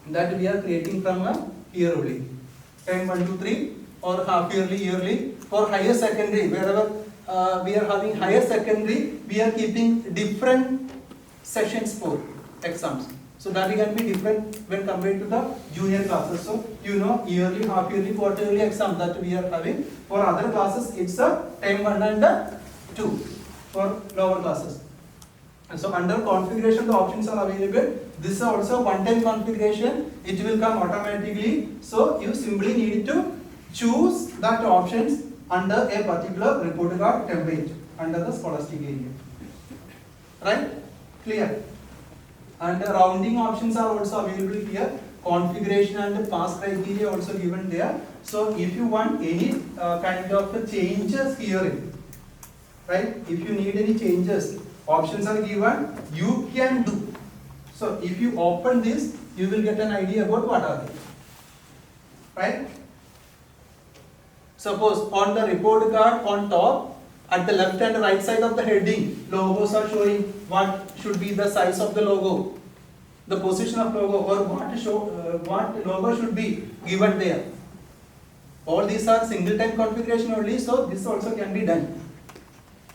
That we are creating from here only. Term 1, 2, 3 or half yearly, yearly. For higher secondary, wherever we are having higher secondary, we are keeping different sessions for exams. So that can be different when compared to the junior classes. So you know yearly, half yearly, quarterly exam that we are having. For other classes, it's a term 1 and 2 for lower classes. And so under configuration, the options are available. This is also one-time configuration. It will come automatically. So you simply need to choose that options under a particular report card template under the scholastic area. Right? Clear? And the rounding options are also available here. Configuration and pass criteria also given there. So if you want any kind of changes here, right? If you need any changes, options are given, you can do. So if you open this, you will get an idea about what are they. Right? Suppose on the report card on top, at the left and right side of the heading, logos are showing what should be the size of the logo, the position of logo, or what logo should be given there. All these are single time configuration only, so this also can be done.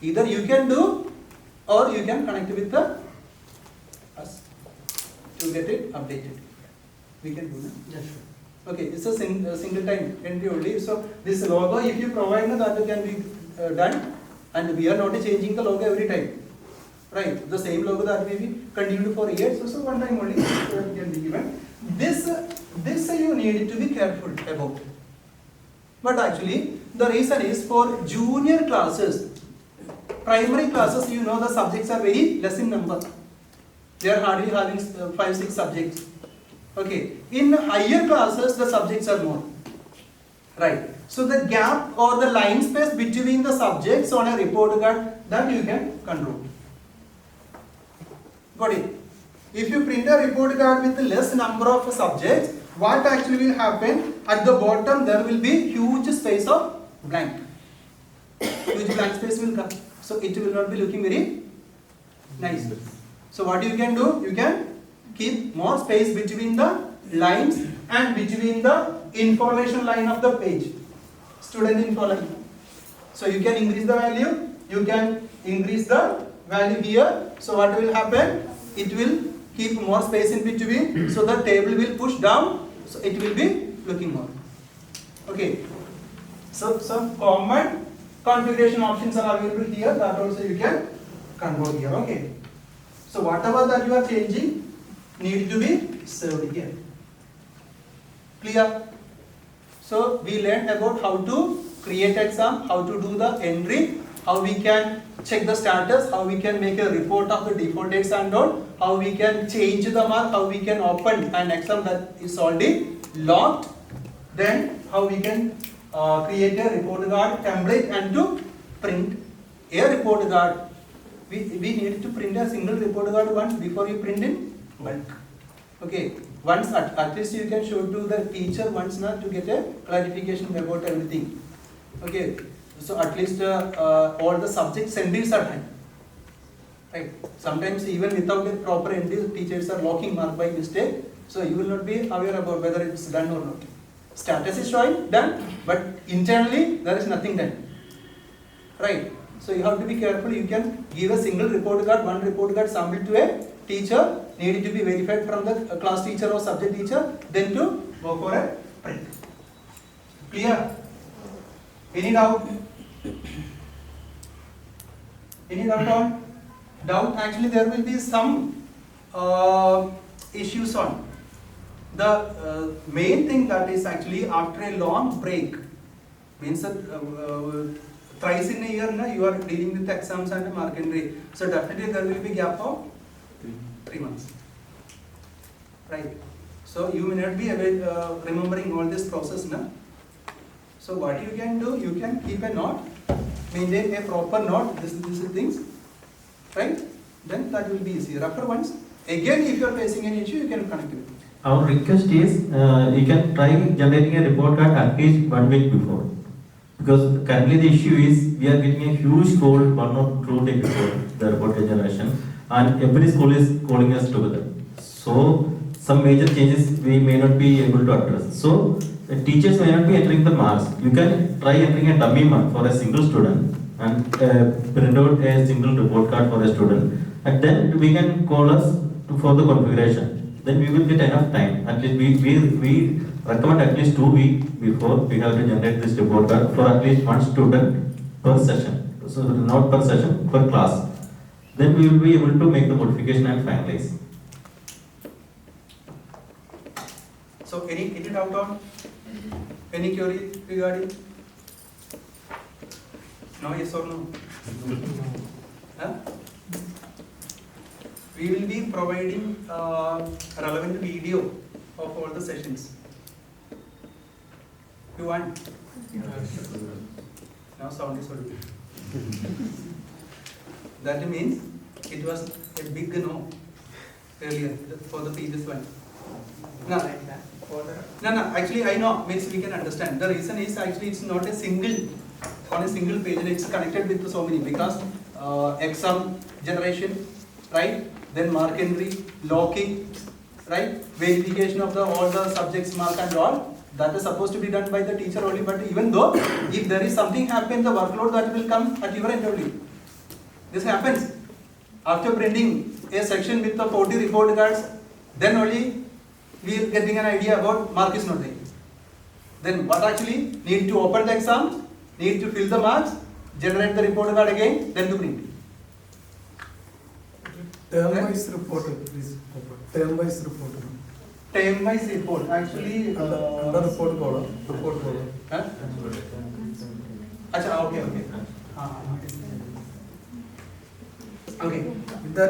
Either you can do or you can connect with us to get it updated. We can do that. Yes, sure. Okay, it's a single time entry only. So this logo, if you provide, that can be done, and we are not changing the logo every time. Right, the same logo that may be continued for years, so one time only can be given. This you need to be careful about. But actually, the reason is for junior classes, primary classes, you know the subjects are very less in number. They are hardly having 5-6 subjects. Okay, in higher classes, the subjects are more. Right. So the gap or the line space between the subjects on a report card, that you can control. Got it? If you print a report card with less number of subjects, what actually will happen? At the bottom there will be huge space of blank. Huge blank space will come. So it will not be looking very nice. So what you can do? You can keep more space between the lines and between the information line of the page. Student info line. So you can increase the value. You can increase the value here. So what will happen? It will keep more space in between. So the table will push down. So it will be looking more. Okay. So some common configuration options are available here. That also you can control here. Okay. So whatever that you are changing need to be served here. Clear? So we learned about how to create exam, how to do the entry, how we can check the status, how we can make a report of the default dates and all, how we can change the mark, how we can open an exam that is already locked, then how we can create a report card template and to print a report card. We need to print a single report card once before you print in bulk. Okay, once at least you can show to the teacher once now to get a clarification about everything. Okay, so at least all the subject entries are done. Right. Sometimes even without a proper entry, teachers are locking mark by mistake. So you will not be aware about whether it's done or not. Status is showing done, but internally there is nothing done. Right. So you have to be careful. You can give a single report card, one report card sample to a teacher, needed to be verified from the class teacher or subject teacher, then to go for a print. Clear? Any doubt? Any doubt on? Doubt? Actually, there will be some issues on. The main thing that is actually after a long break, means that thrice in a year na, you are dealing with exams and mark entry. So definitely there will be gap of 3 months. Right. So you may not be remembering all this process na. So what you can do, you can keep a note, maintain a proper note, this is things, right? Then that will be easy. Refer once. Again, if you are facing an issue, you can connect with it. Our request is, you can try generating a report card at least 1 week before. Because currently the issue is, we are getting a huge call 1 or 2 days before the report card generation, and every school is calling us together. So some major changes we may not be able to address. So the teachers may not be entering the marks. You can try entering a dummy mark for a single student and print out a single report card for a student, and then we can call us for the configuration. Then we will get enough time. At least we recommend at least 2 weeks before we have to generate this report card for at least 1 student per session. So not per session, per class. Then we will be able to make the modification and finalize. So any doubt on? Any query regarding? No, yes or no? Huh? We will be providing relevant video of all the sessions. You want? Now sound is audible. That means it was a big no earlier for the previous one. No, actually I know, means we can understand. The reason is actually it's not a single, on a single page, and it's connected with so many, because exam generation, right? Then mark entry, locking, right? Verification of all the subjects mark and all. That is supposed to be done by the teacher only, but even though, if there is something happen, the workload that will come at your end only. This happens. After printing a section with the 40 report cards, then only we are getting an idea about mark is not there. Then what actually? Need to open the exam, need to fill the marks, generate the report card again, then to print. Term-wise report, please. Term-wise report. Time-wise report, actually. Under report column. Report column. Huh? Acha, okay. Okay. That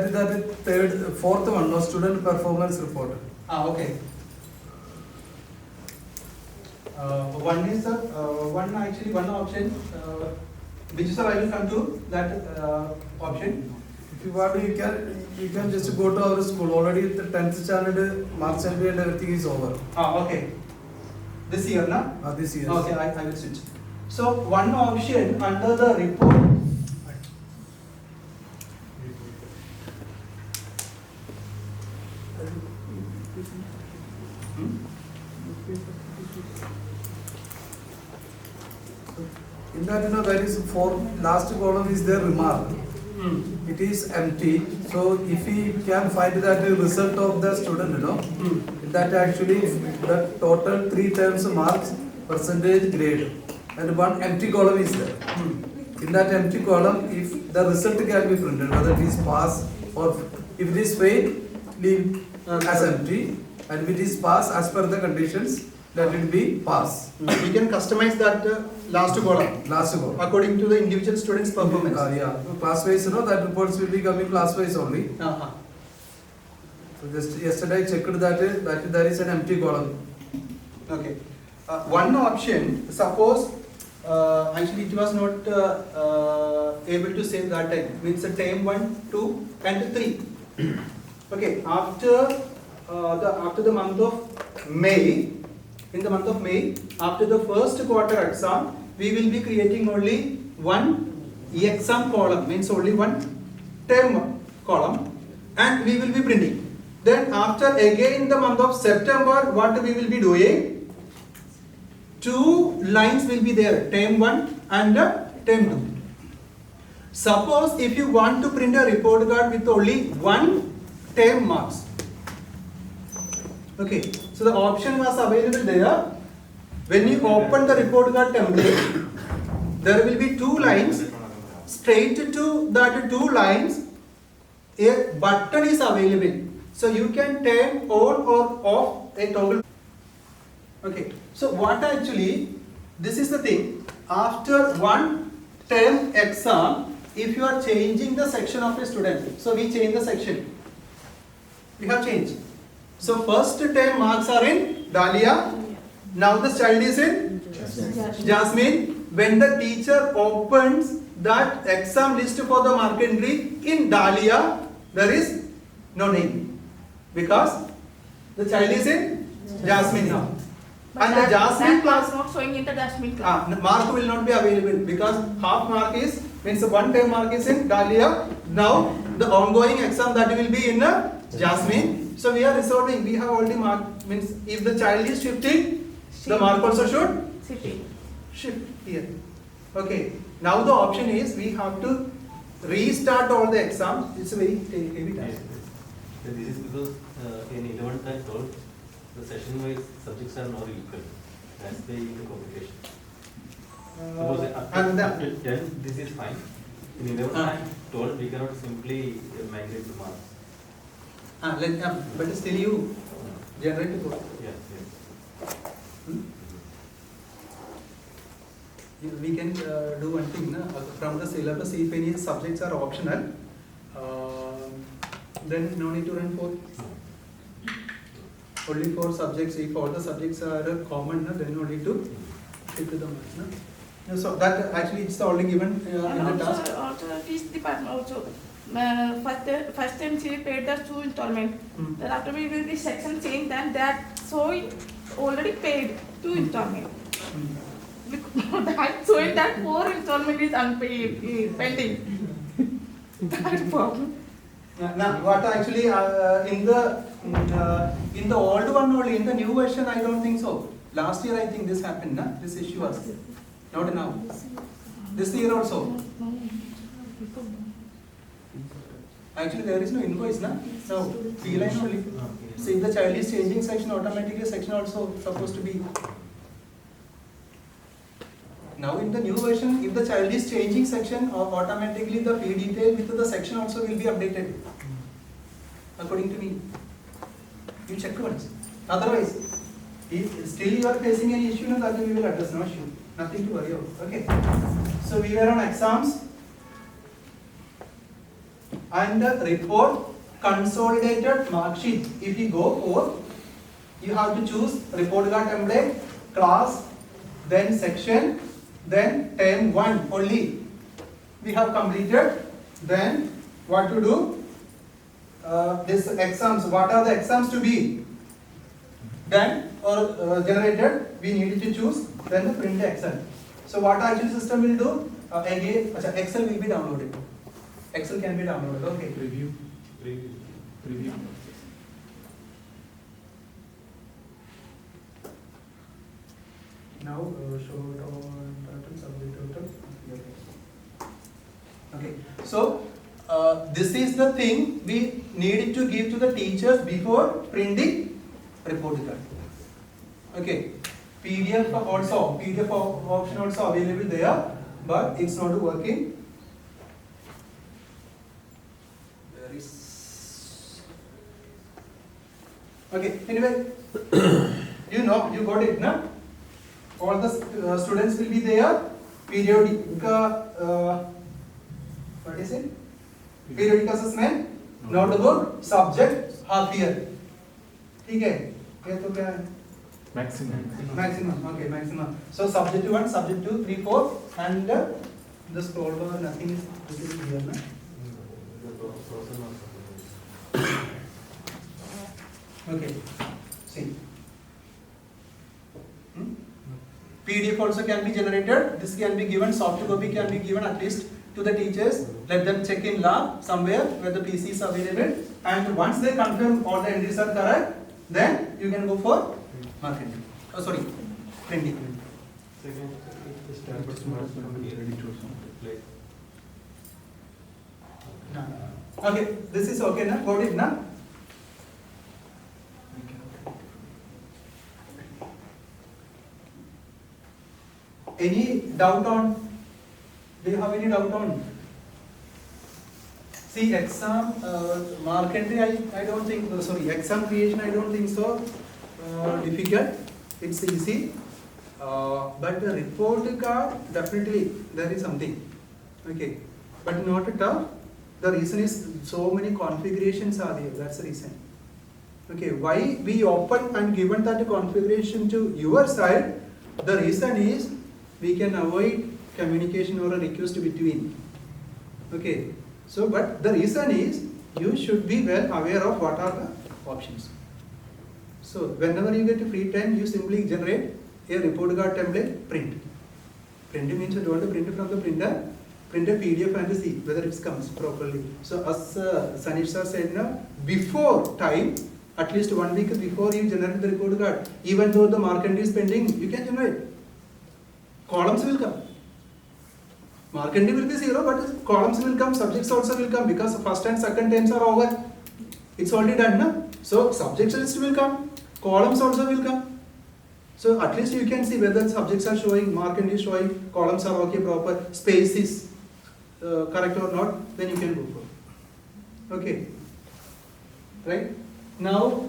is fourth one, no, student performance report. Okay. One is one option, which sir I will come to that option. If you want, you can just go to our school. Already the 10th standard marks entry and everything is over. Okay. This year, na? This year. Okay, I will switch. So one option under the report. In that, there is last column is their remark. It is empty. So if we can find that the result of the student, that actually the total 3 terms marks, percentage, grade, and one empty column is there. In that empty column, if the result can be printed, whether it is pass or if it is fail, leave as empty, and if it is pass as per the conditions, that will be pass. We can customize that last column. Last column. According to the individual student's performance. Yeah, class wise, that reports will be coming class wise only. Uh-huh. So just yesterday I checked that there is an empty column. Okay. One option, suppose actually it was not able to save that time. Means the time 1, 2 and 3. Okay. After the month of May, in the month of May, after the first quarter exam, we will be creating only one exam column, means only one term column, and we will be printing. Then after again the month of September, what we will be doing? 2 lines will be there, term 1 and term 2. Suppose if you want to print a report card with only 1 term marks. Okay, so the option was available there. When you open the report card template, there will be 2 lines. Straight to that 2 lines, a button is available. So you can turn on or off a toggle. Okay, so what actually, this is the thing. After 1 term exam, if you are changing the section of a student, so we change the section. We have changed. So first term marks are in Dahlia. Now the child is in Jasmine. When the teacher opens that exam list for the mark entry in Dahlia, there is no name because the child is in Jasmine now. And the Jasmine class not showing in the Jasmine class. mark will not be available because half mark is means one term mark is in Dahlia. Now the ongoing exam that will be in Jasmine. So we are resolving. We have already marked means if the child is shifting, the mark also should Sitting. shift here. Okay. Now the option is we have to restart all the exams. It's a very heavy task. This is because in 11th and 12th, the session-wise subjects are not equal. That's the complication. Suppose and after 10, this is fine. In 11th and 12th, we cannot simply migrate to marks. But still you generate the code. Yes, yes. We can do one thing from the syllabus. If any subjects are optional, then no need to run for only 4 subjects. If all the subjects are common, then no need to stick to the marks. So that actually it's already given in And the task. also this department also. First time she paid the 2 installment. Then after we will be section change, then that so it already paid 2 installment. That showing that 4 installment is unpaid, pending. That's problem. Now, what actually in the old one only, in the new version, I don't think so. Last year, I think this happened. This issue was not now. This year also. Actually, there is no invoice, na? So, P line only. So, if the child is changing section, automatically section also supposed to be. Now, in the new version, if the child is changing section, automatically the fee detail with the section also will be updated. According to me. You check once. Otherwise, if still you are facing any issue, that we will address, no issue. Nothing to worry about. Okay. So, we were on exams. And report consolidated mark sheet. If you go for, you have to choose report card template, class, then section, then term 1 only. We have completed. Then what to do? This exams. What are the exams to be done or generated? We need to choose. Then the print Excel. So what actually system will do? Again, Excel will be downloaded. Excel can be downloaded. Okay. Preview. Now show total, subject total. Okay. So this is the thing we needed to give to the teachers before printing report card. Okay. PDF also, PDF option also available there, but it's not working. Okay, anyway, you know, you got it, na? All the students will be there. Periodic, what is it? Periodic assessment, notebook, subject, half year. Okay, ये तो क्या है? Maximum, okay, maximum. So subject 1, subject 2, 3, 4, and the scroll bar, nothing is visible here, na? Okay, see. PDF also can be generated. This can be given, soft copy can be given at least to the teachers. Let them check in lab somewhere where the PC is available. And once they confirm all the entries are correct, then you can go for marketing. Oh, sorry, printing. Okay, this is okay, na? Got it, na? Any doubt on? Do you have any doubt on? See, exam mark entry, I don't think, sorry, exam creation, I don't think so difficult. It's easy. But the report card, definitely there is something. Okay, but not tough. The reason is so many configurations are there. That's the reason. Okay, why we open and given that configuration to your side? The reason is we can avoid communication or a request between. Okay, so but the reason is you should be well aware of what are the options. So whenever you get free time, you simply generate a report card template, print. Print means you don't print from the printer, print a PDF and see whether it comes properly. So as Sanish sir said now, before time, at least 1 week before you generate the report card, even though the market is pending, you can generate. Columns will come. Mark will be 0, but columns will come, subjects also will come because first and second terms are over. It's already done, no? So subjects list will come, columns also will come. So at least you can see whether subjects are showing, mark is showing, columns are okay, proper, space is correct or not, then you can go for it. Okay. Right? Now,